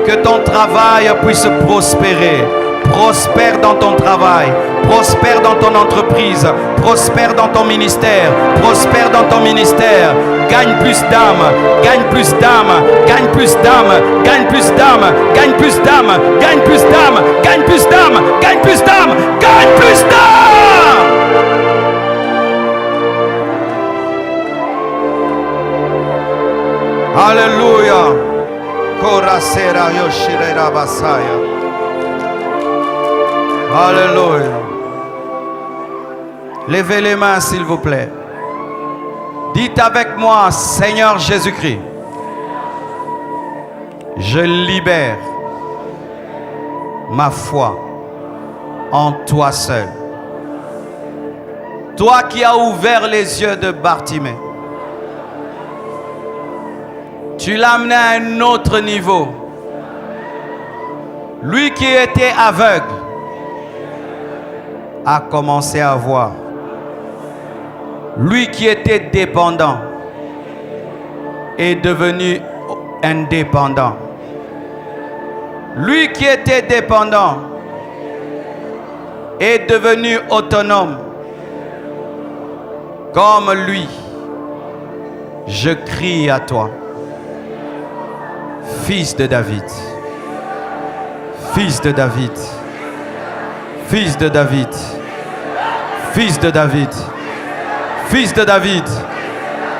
Que ton travail puisse prospérer. Prospère dans ton travail. Prospère dans ton entreprise. Prospère dans ton ministère. Prospère dans ton ministère. Gagne plus d'âmes. Gagne plus d'âmes. Gagne plus d'âmes. Gagne plus d'âmes. Gagne plus d'âmes. Gagne plus d'âmes. Gagne plus d'âmes. Gagne plus d'âmes. Gagne plus d'âmes. Alléluia. Korasera Yoshirera Basaya. Alléluia. Levez les mains s'il vous plaît. Dites avec moi, Seigneur Jésus-Christ, je libère ma foi en toi seul. Toi qui as ouvert les yeux de Bartimée. Tu l'as amené à un autre niveau. Lui qui était aveugle a commencé à voir. Lui qui était dépendant est devenu indépendant. Lui qui était dépendant est devenu autonome. Comme lui, Je crie à toi, Fils de David, Fils de David, Fils de David, Fils de David, Fils de David.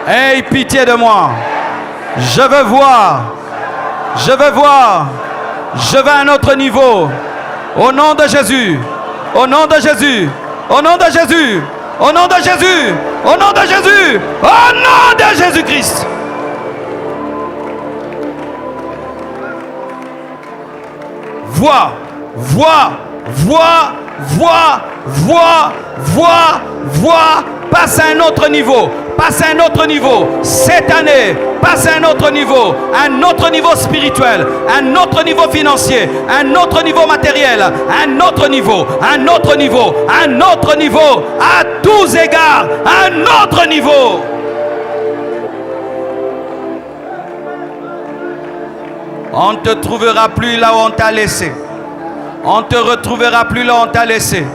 Aie pitié de moi. Je veux voir. Je veux voir. Je veux un autre niveau. Au nom de Jésus. Au nom de Jésus. Au nom de Jésus. Au nom de Jésus. Au nom de Jésus. Au nom de Jésus-Christ. Vois, vois, vois, vois, vois, vois, vois. Passe à un autre niveau. Passe à un autre niveau. Cette année, passe à un autre niveau spirituel, un autre niveau financier, un autre niveau matériel, un autre niveau, un autre niveau, un autre niveau, à tous égards, un autre niveau. On ne te trouvera plus là où on t'a laissé. On ne te retrouvera plus là où on t'a laissé.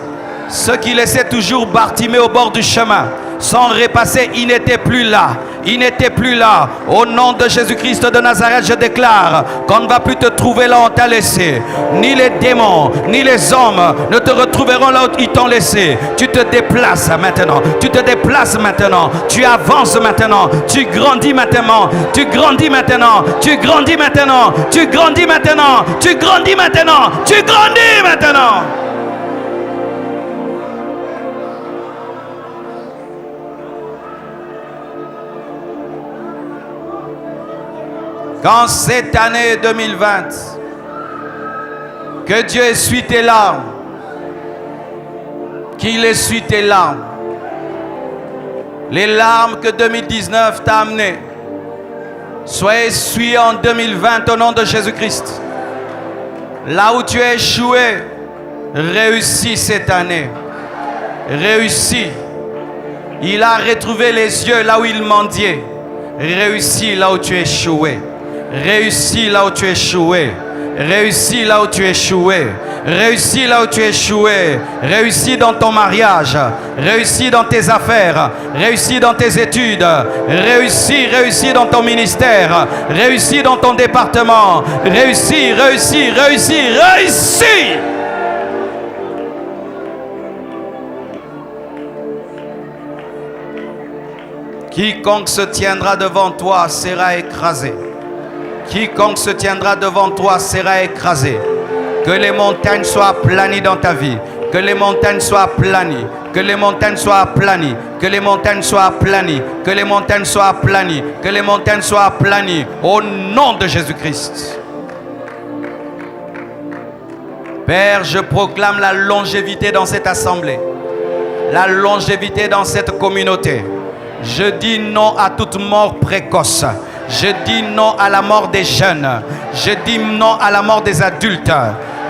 Ceux qui laissaient toujours Bartimée au bord du chemin, sans repasser, il n'était plus là. Il n'était plus là. Au nom de Jésus-Christ de Nazareth, je déclare qu'on ne va plus te trouver là où on t'a laissé. Ni les démons, ni les hommes ne te retrouveront là où ils t'ont laissé. Tu te déplaces maintenant. Tu te déplaces maintenant. Tu avances maintenant. Tu grandis maintenant. Tu grandis maintenant. Tu grandis maintenant. Tu grandis maintenant. Tu grandis maintenant. Tu grandis maintenant. Quand cette année 2020, que Dieu essuie tes larmes, qu'il essuie tes larmes, les larmes que 2019 t'a amenées, soient essuyées en 2020 au nom de Jésus-Christ. Là où tu as échoué, réussis cette année. Réussis. Il a retrouvé les yeux là où il mendiait. Réussis là où tu as échoué. Réussis là où tu es échoué. Réussis là où tu es échoué. Réussis là où tu es échoué. Réussis dans ton mariage. Réussis dans tes affaires. Réussis dans tes études. Réussis dans ton ministère. Réussis dans ton département. Réussis. Quiconque se tiendra devant toi sera écrasé. Quiconque se tiendra devant toi sera écrasé. Que les montagnes soient aplanies dans ta vie. Que les montagnes soient aplanies. Que les montagnes soient aplanies. Que les montagnes soient aplanies. Que les montagnes soient aplanies. Que les montagnes soient aplanies. Au nom de Jésus-Christ. Père, je proclame la longévité dans cette assemblée. La longévité dans cette communauté. Je dis non à toute mort précoce. Je dis non à la mort des jeunes. Je dis non à la mort des adultes.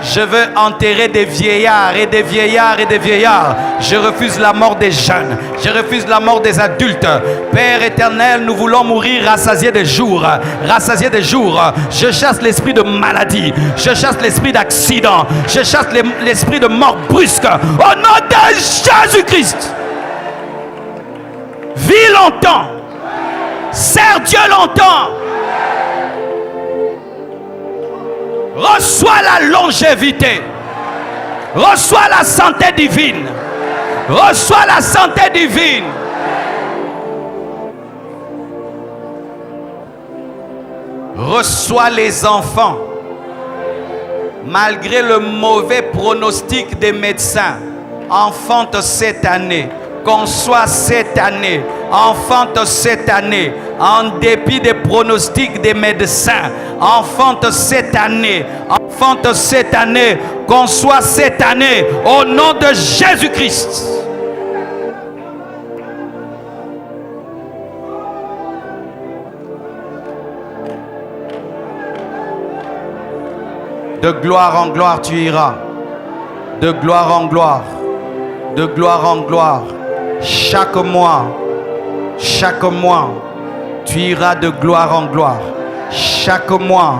Je veux enterrer des vieillards et des vieillards et des vieillards. Je refuse la mort des jeunes. Je refuse la mort des adultes. Père éternel, nous voulons mourir rassasiés des jours. Rassasiés des jours. Je chasse l'esprit de maladie. Je chasse l'esprit d'accident. Je chasse l'esprit de mort brusque. Au nom de Jésus-Christ. Vis longtemps. Sers Dieu longtemps. Reçois la longévité. Reçois la santé divine. Reçois la santé divine. Reçois les enfants. Malgré le mauvais pronostic des médecins, enfante cette année. Conçois cette année, enfante cette année, en dépit des pronostics des médecins, enfante cette année, conçois cette année, au nom de Jésus-Christ. De gloire en gloire tu iras, de gloire en gloire, de gloire en gloire. Chaque mois, tu iras de gloire en gloire. Chaque mois,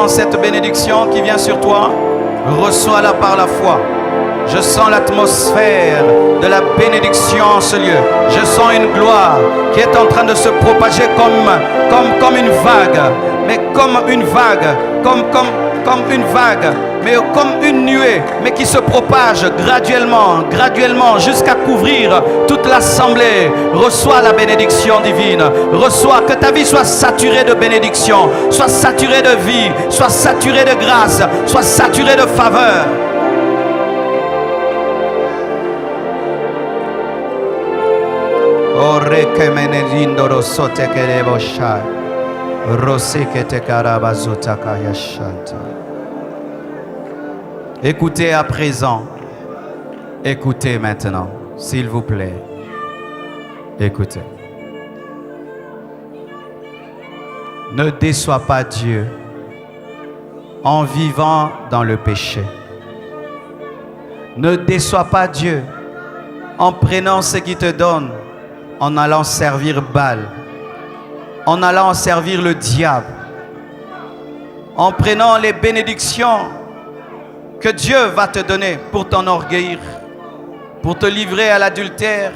sens cette bénédiction qui vient sur toi. Reçois-la par la foi. Je sens l'atmosphère de la bénédiction en ce lieu. Je sens une gloire qui est en train de se propager comme une vague. Mais comme une vague, comme une vague, mais comme une nuée, mais qui se propage graduellement, jusqu'à couvrir toute l'assemblée. Reçois la bénédiction divine. Reçois, que ta vie soit saturée de bénédiction, soit saturée de vie, soit saturée de grâce, soit saturée de faveur. Écoutez à présent. Écoutez maintenant, s'il vous plaît. Écoutez. Ne déçois pas Dieu en vivant dans le péché. Ne déçois pas Dieu en prenant ce qu'il te donne, en allant servir Baal, en allant servir le diable, en prenant les bénédictions que Dieu va te donner pour t'enorgueillir, pour te livrer à l'adultère,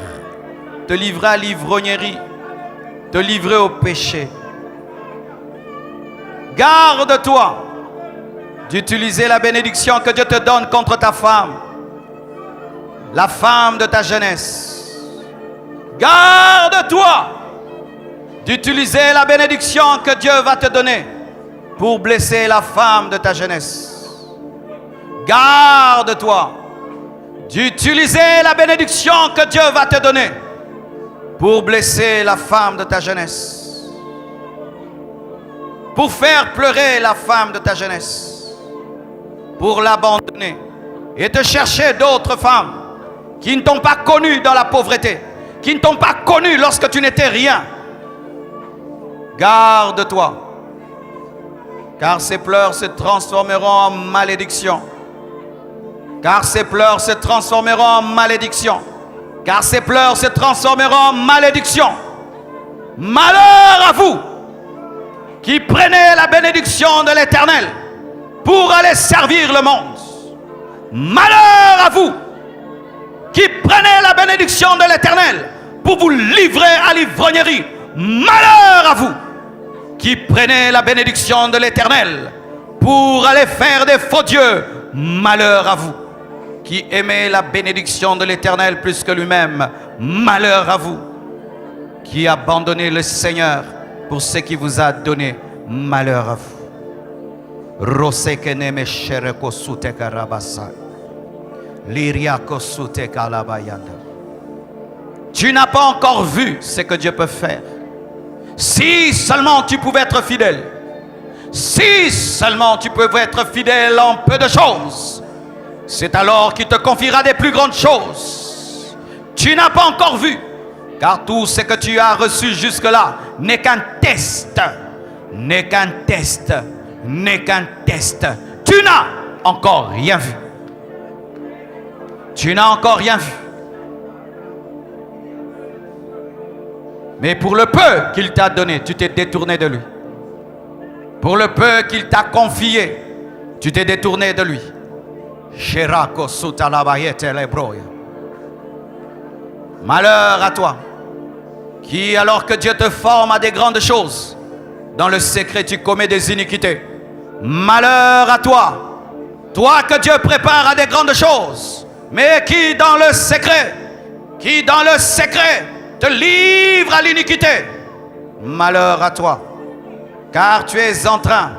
te livrer à l'ivrognerie, te livrer au péché. Garde-toi d'utiliser la bénédiction que Dieu te donne contre ta femme, la femme de ta jeunesse. Garde-toi d'utiliser la bénédiction que Dieu va te donner pour blesser la femme de ta jeunesse. Garde-toi d'utiliser la bénédiction que Dieu va te donner pour blesser la femme de ta jeunesse, pour faire pleurer la femme de ta jeunesse, pour l'abandonner et te chercher d'autres femmes qui ne t'ont pas connu dans la pauvreté, qui ne t'ont pas connu lorsque tu n'étais rien. Garde-toi, car ces pleurs se transformeront en malédiction. Car ces pleurs se transformeront en malédiction. Car ces pleurs se transformeront en malédiction. Malheur à vous qui prenez la bénédiction de l'Éternel pour aller servir le monde. Malheur à vous qui prenez la bénédiction de l'Éternel pour vous livrer à l'ivrognerie. Malheur à vous qui prenez la bénédiction de l'Éternel pour aller faire des faux dieux. Malheur à vous qui aimez la bénédiction de l'Éternel plus que lui-même. Malheur à vous qui abandonnez le Seigneur pour ce qu'il vous a donné. Malheur à vous. Tu n'as pas encore vu ce que Dieu peut faire. Si seulement tu pouvais être fidèle. Si seulement tu pouvais être fidèle en peu de choses. C'est alors qu'il te confiera des plus grandes choses. Tu n'as pas encore vu. Car tout ce que tu as reçu jusque-là n'est qu'un test. N'est qu'un test. N'est qu'un test. Tu n'as encore rien vu. Tu n'as encore rien vu. Mais pour le peu qu'il t'a donné, tu t'es détourné de lui. Pour le peu qu'il t'a confié, tu t'es détourné de lui. Malheur à toi, qui alors que Dieu te forme à des grandes choses, dans le secret tu commets des iniquités. Malheur à toi, toi que Dieu prépare à des grandes choses, mais qui dans le secret te livre à l'iniquité. Malheur à toi, car tu es en train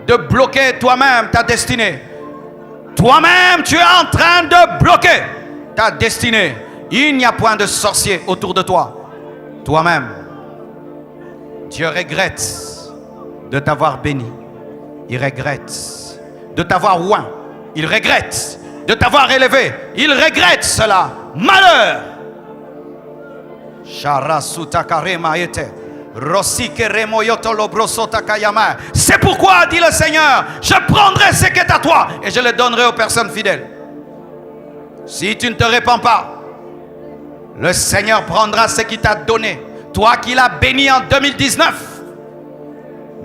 de bloquer toi-même ta destinée. Toi-même, tu es en train de bloquer ta destinée. Il n'y a point de sorcier autour de toi. Toi-même, Dieu regrette de t'avoir béni. Il regrette de t'avoir oint. Il regrette de t'avoir élevé. Il regrette cela. Malheur. C'est pourquoi, dit le Seigneur, je prendrai ce qui est à toi et je le donnerai aux personnes fidèles. Si tu ne te répands pas, le Seigneur prendra ce qu'il t'a donné, toi qui l'as béni en 2019.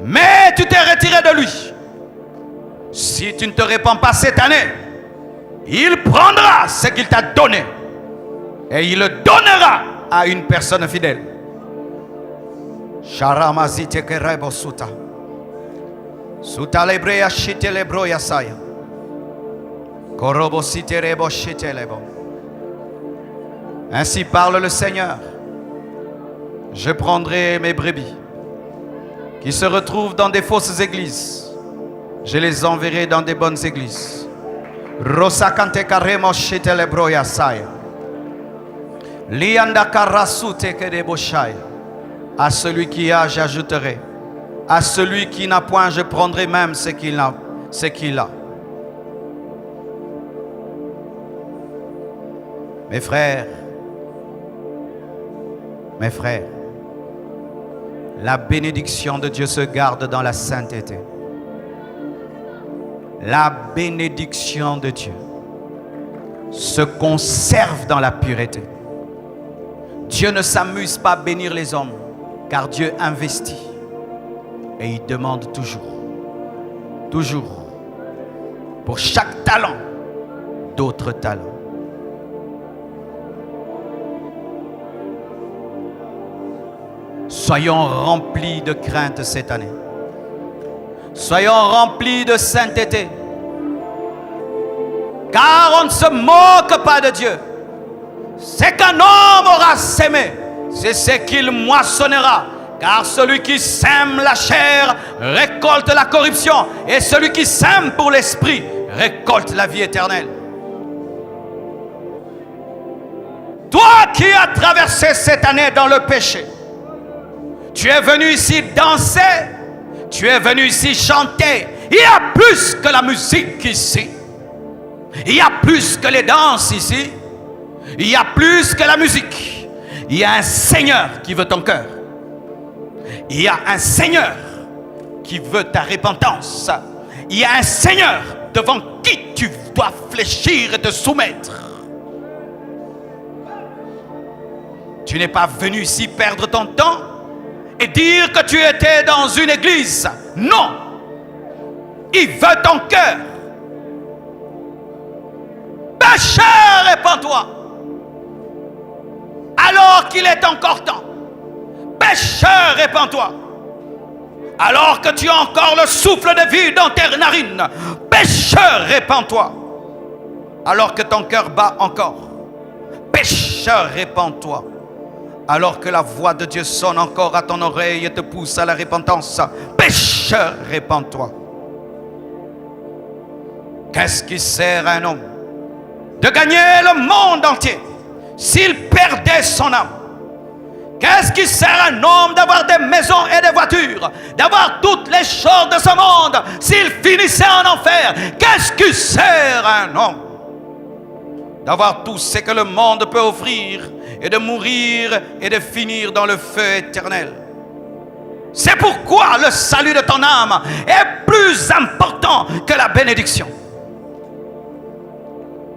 Mais tu t'es retiré de lui. Si tu ne te répands pas cette année, il prendra ce qu'il t'a donné et il le donnera à une personne fidèle. Sharamazite kerebo suta. Suta lebreya shite lebroya saya. Korobo site rebo shite lebo. Ainsi parle le Seigneur. Je prendrai mes brebis qui se retrouvent dans des fausses églises. Je les enverrai dans des bonnes églises. Rosakante karemo shite lebroya saya. Lianda karasute kerebo shaya. À celui qui a, j'ajouterai. À celui qui n'a point, je prendrai même ce qu'il a. Mes frères, la bénédiction de Dieu se garde dans la sainteté. La bénédiction de Dieu se conserve dans la pureté. Dieu ne s'amuse pas à bénir les hommes, car Dieu investit et il demande toujours, pour chaque talent, d'autres talents. Soyons remplis de crainte cette année. Soyons remplis de sainteté. Car on ne se moque pas de Dieu. C'est qu'un homme aura sémé, c'est ce qu'il moissonnera. Car celui qui sème la chair récolte la corruption. Et celui qui sème pour l'esprit récolte la vie éternelle. Toi qui as traversé cette année dans le péché, tu es venu ici danser, tu es venu ici chanter. Il y a plus que la musique ici. Il y a plus que les danses ici. Il y a plus que la musique. Il y a un Seigneur qui veut ton cœur. Il y a un Seigneur qui veut ta repentance. Il y a un Seigneur devant qui tu dois fléchir et te soumettre. Tu n'es pas venu ici perdre ton temps et dire que tu étais dans une église. Non. Il veut ton cœur. Pécheur, répands-toi. Alors qu'il est encore temps. Pécheur, répands-toi. Alors que tu as encore le souffle de vie dans tes narines. Pécheur, répands-toi. Alors que ton cœur bat encore. Pécheur, répands-toi. Alors que la voix de Dieu sonne encore à ton oreille et te pousse à la repentance. Pécheur, répands-toi. Qu'est-ce qui sert à un homme de gagner le monde entier s'il perdait son âme? Qu'est-ce qui sert à un homme d'avoir des maisons et des voitures, d'avoir toutes les choses de ce monde s'il finissait en enfer? Qu'est-ce qui sert à un homme d'avoir tout ce que le monde peut offrir et de mourir et de finir dans le feu éternel? C'est pourquoi le salut de ton âme est plus important que la bénédiction.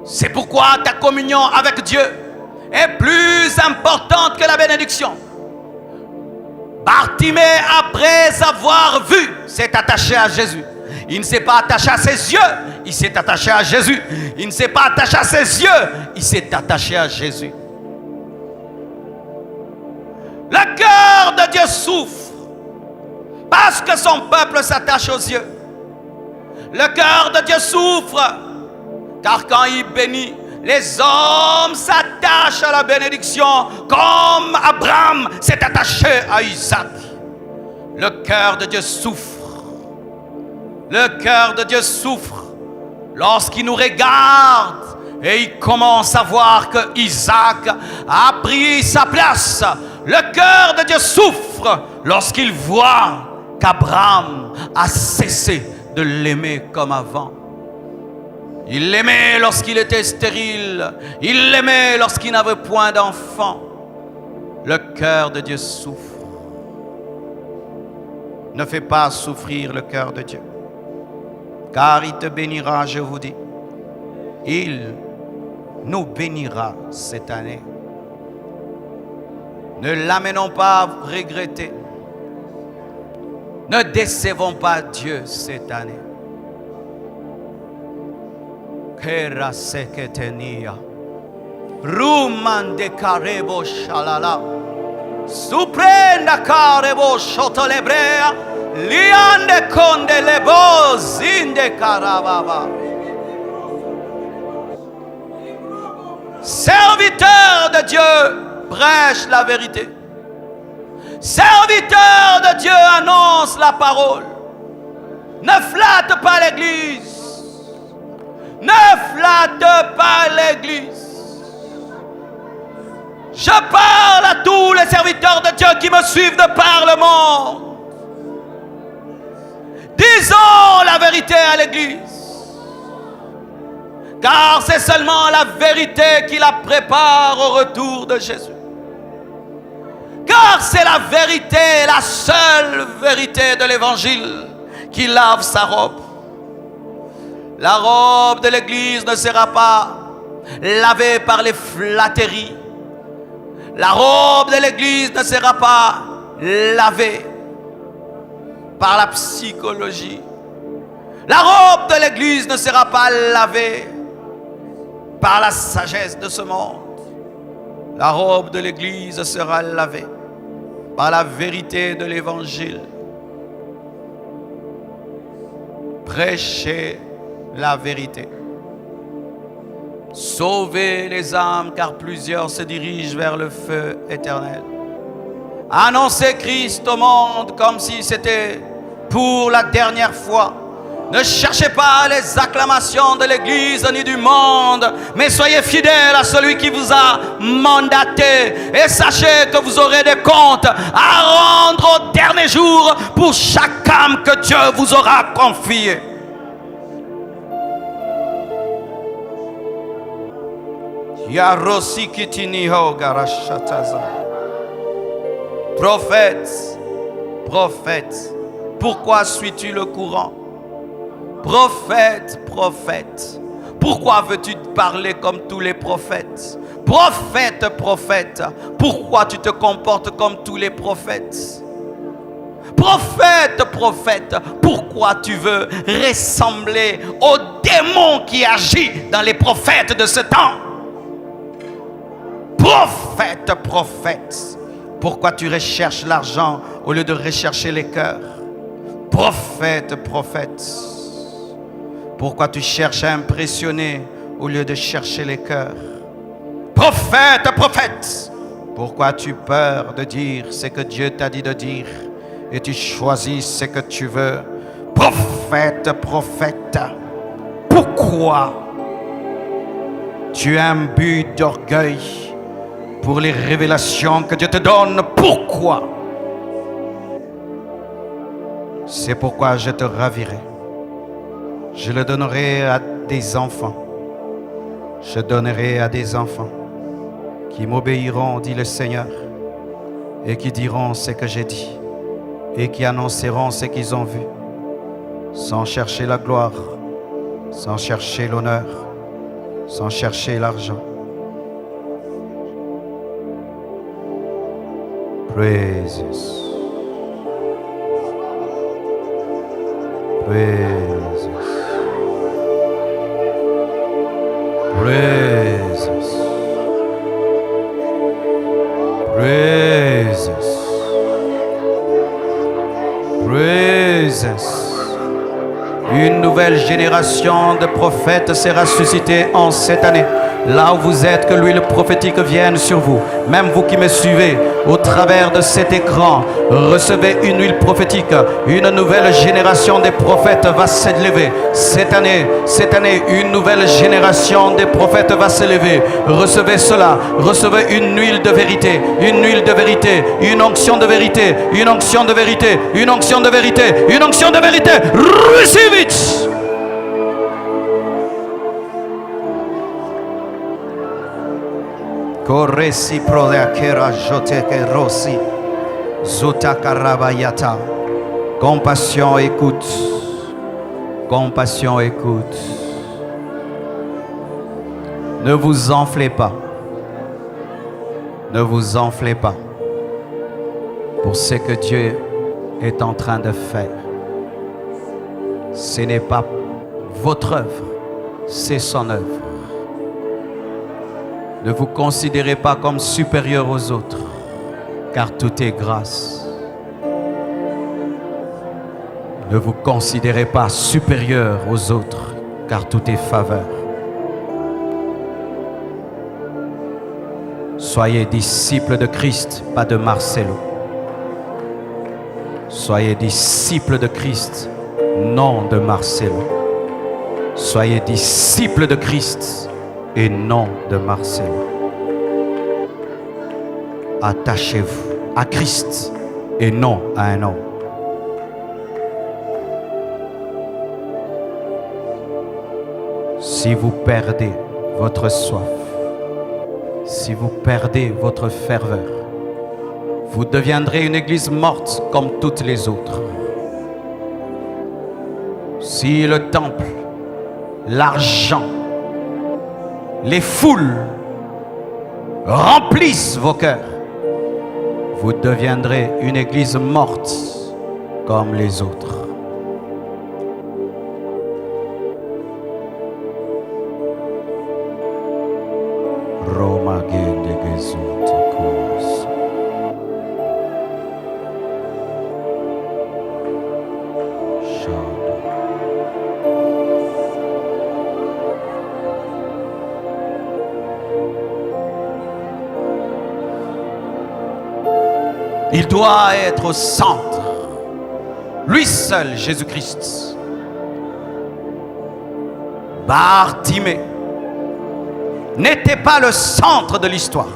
C'est pourquoi ta communion avec Dieu est plus importante que la bénédiction. Bartimée, après avoir vu, s'est attaché à Jésus. Il ne s'est pas attaché à ses yeux, il s'est attaché à Jésus. Il ne s'est pas attaché à ses yeux, il s'est attaché à Jésus. Le cœur de Dieu souffre parce que son peuple s'attache aux yeux. Le cœur de Dieu souffre car quand il bénit, les hommes s'attachent à la bénédiction comme Abraham s'est attaché à Isaac. Le cœur de Dieu souffre. Le cœur de Dieu souffre lorsqu'il nous regarde et il commence à voir que Isaac a pris sa place. Le cœur de Dieu souffre lorsqu'il voit qu'Abraham a cessé de l'aimer comme avant. Il l'aimait lorsqu'il était stérile. Il l'aimait lorsqu'il n'avait point d'enfant. Le cœur de Dieu souffre. Ne fais pas souffrir le cœur de Dieu, car il te bénira, je vous dis. Il nous bénira cette année. Ne l'amenons pas à regretter. Ne décevons pas Dieu cette année. Hera seketenia. Ruman de carebo shalala. Suprenda carebo shotolebrea. Liande conde lebo zinde carababa. Serviteur de Dieu, prêche la vérité. Serviteur de Dieu, annonce la parole. Ne flatte pas l'Église. Ne flatte pas l'Église. Je parle à tous les serviteurs de Dieu qui me suivent de par le monde. Disons la vérité à l'Église. Car c'est seulement la vérité qui la prépare au retour de Jésus. Car c'est la vérité, la seule vérité de l'Évangile qui lave sa robe. La robe de l'Église ne sera pas lavée par les flatteries. La robe de l'Église ne sera pas lavée par la psychologie. La robe de l'Église ne sera pas lavée par la sagesse de ce monde. La robe de l'Église sera lavée par la vérité de l'Évangile. Prêchez la vérité. Sauvez les âmes, car plusieurs se dirigent vers le feu éternel. Annoncez Christ au monde comme si c'était pour la dernière fois. Ne cherchez pas les acclamations de l'Église ni du monde, mais soyez fidèles à celui qui vous a mandaté. Et sachez que vous aurez des comptes à rendre au dernier jour pour chaque âme que Dieu vous aura confiée. Prophète, prophète, pourquoi suis-tu le courant? Prophète, prophète, pourquoi veux-tu parler comme tous les prophètes? Prophète, prophète, pourquoi tu te comportes comme tous les prophètes? Prophète, prophète, pourquoi tu veux ressembler au démon qui agit dans les prophètes de ce temps? Prophète, prophète, pourquoi tu recherches l'argent au lieu de rechercher les cœurs? Prophète, prophète, pourquoi tu cherches à impressionner au lieu de chercher les cœurs? Prophète, prophète, pourquoi tu as peur de dire ce que Dieu t'a dit de dire et tu choisis ce que tu veux? Prophète, prophète, pourquoi tu as un but d'orgueil pour les révélations que Dieu te donne? Pourquoi? C'est pourquoi je te ravirai. Je le donnerai à des enfants. Je donnerai à des enfants qui m'obéiront, dit le Seigneur, et qui diront ce que j'ai dit, et qui annonceront ce qu'ils ont vu, sans chercher la gloire, sans chercher l'honneur, sans chercher l'argent. Praises. Praises. Praises. Praises. Praises. Une nouvelle génération de prophètes sera suscitée en cette année. Là où vous êtes, que l'huile prophétique vienne sur vous. Même vous qui me suivez au travers de cet écran, recevez une huile prophétique. Une nouvelle génération de prophètes va s'élever. Cette année, une nouvelle génération de prophètes va s'élever. Recevez cela. Recevez une huile de vérité. Une huile de vérité. Une onction de vérité. Une onction de vérité. Une onction de vérité. Une onction de vérité. Receive it. Corresi prodeakera joteke rossi zotakarabayata. Compassion, écoute. Compassion, écoute. Ne vous enflez pas. Ne vous enflez pas pour ce que Dieu est en train de faire. Ce n'est pas votre œuvre, c'est son œuvre. Ne vous considérez pas comme supérieur aux autres, car tout est grâce. Ne vous considérez pas supérieur aux autres, car tout est faveur. Soyez disciples de Christ, pas de Marcelo. Soyez disciples de Christ, non de Marcelo. Soyez disciples de Christ et non de Marcelo. Attachez-vous à Christ et non à un homme. Si vous perdez votre soif, si vous perdez votre ferveur, vous deviendrez une église morte comme toutes les autres. Si le temple, l'argent, les foules remplissent vos cœurs, vous deviendrez une église morte comme les autres. Il doit être au centre. Lui seul, Jésus-Christ. Bartimée n'était pas le centre de l'histoire.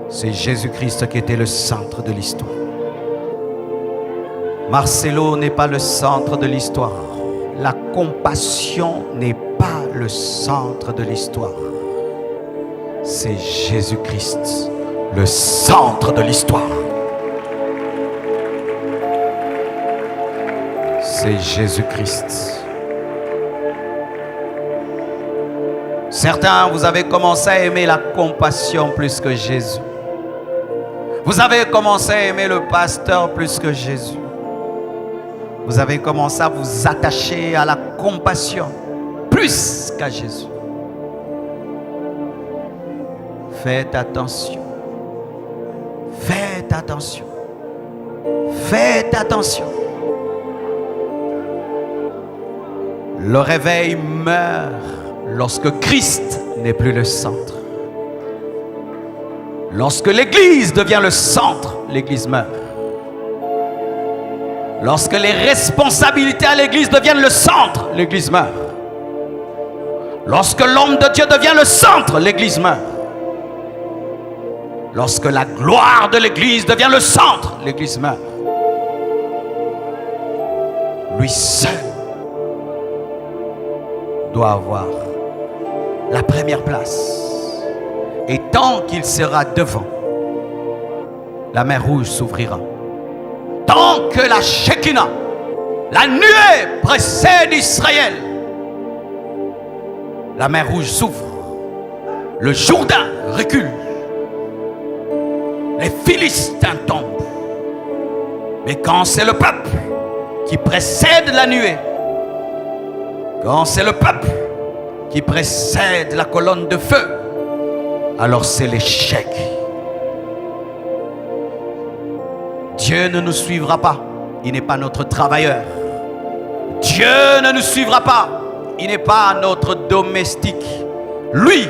C'est Jésus-Christ qui était le centre de l'histoire. Marcelo n'est pas le centre de l'histoire. La compassion n'est pas le centre de l'histoire. C'est Jésus-Christ, le centre de l'histoire. C'est Jésus-Christ. Certains, vous avez commencé à aimer la compassion plus que Jésus. Vous avez commencé à aimer le pasteur plus que Jésus. Vous avez commencé à vous attacher à la compassion plus qu'à Jésus. Faites attention. Faites attention. Faites attention. Le réveil meurt lorsque Christ n'est plus le centre. Lorsque l'Église devient le centre, l'Église meurt. Lorsque les responsabilités à l'Église deviennent le centre, l'Église meurt. Lorsque l'homme de Dieu devient le centre, l'Église meurt. Lorsque la gloire de l'Église devient le centre, l'Église meurt. Lui seul doit avoir la première place. Et tant qu'il sera devant, la mer Rouge s'ouvrira. Tant que la Shekinah, la nuée précède Israël, la mer Rouge s'ouvre. Le Jourdain recule. Les Philistins tombent. Mais quand c'est le peuple qui précède la nuée, quand c'est le peuple qui précède la colonne de feu, alors c'est l'échec. Dieu ne nous suivra pas. Il n'est pas notre travailleur. Dieu ne nous suivra pas. Il n'est pas notre domestique. Lui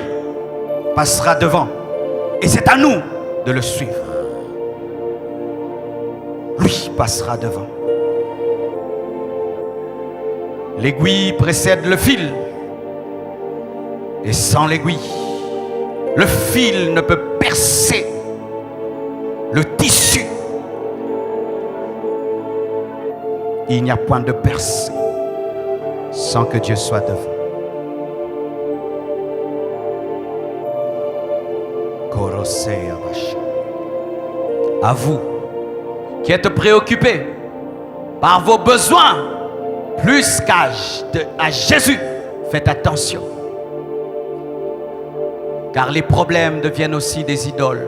passera devant. Et c'est à nous de le suivre. Lui passera devant. L'aiguille précède le fil. Et sans l'aiguille, le fil ne peut percer le tissu. Il n'y a point de percée sans que Dieu soit devant. À vous qui êtes préoccupés par vos besoins plus qu'à Jésus, faites attention. Car les problèmes deviennent aussi des idoles.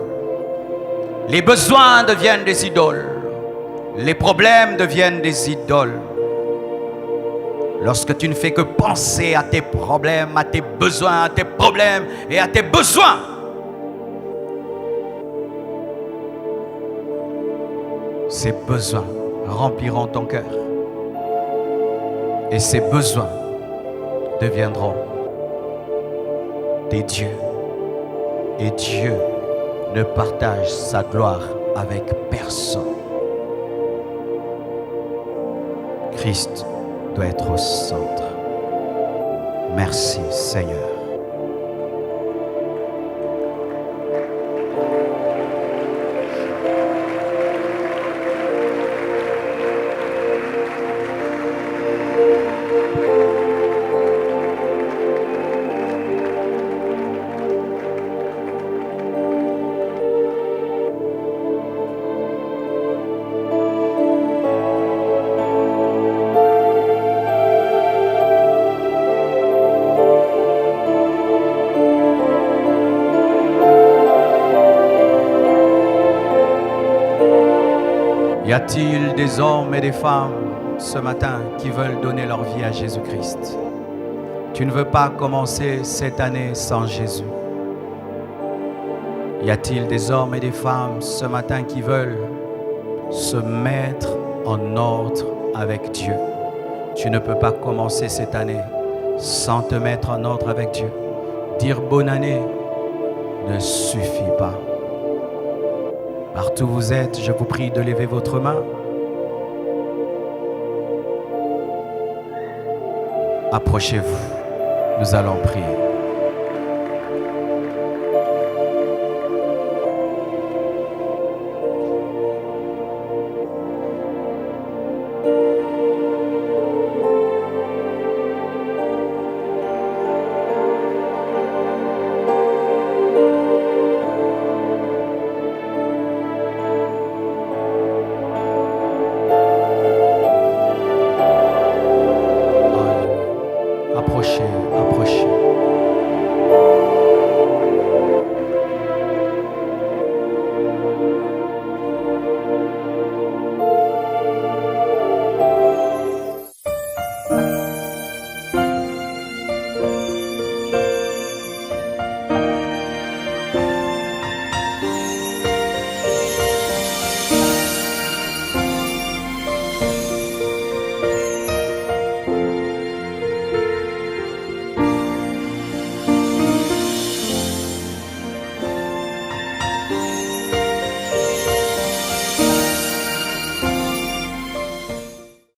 Les besoins deviennent des idoles. Les problèmes deviennent des idoles. Lorsque tu ne fais que penser à tes problèmes, à tes besoins, à tes problèmes et à tes besoins. Ces besoins rempliront ton cœur. Et ces besoins deviendront des dieux. Et Dieu ne partage sa gloire avec personne. Christ doit être au centre. Merci Seigneur. Y a-t-il des hommes et des femmes ce matin qui veulent donner leur vie à Jésus-Christ? Tu ne veux pas commencer cette année sans Jésus. Y a-t-il des hommes et des femmes ce matin qui veulent se mettre en ordre avec Dieu? Tu ne peux pas commencer cette année sans te mettre en ordre avec Dieu. Dire bonne année ne suffit pas. Partout où vous êtes, je vous prie de lever votre main. Approchez-vous, nous allons prier. Approchez.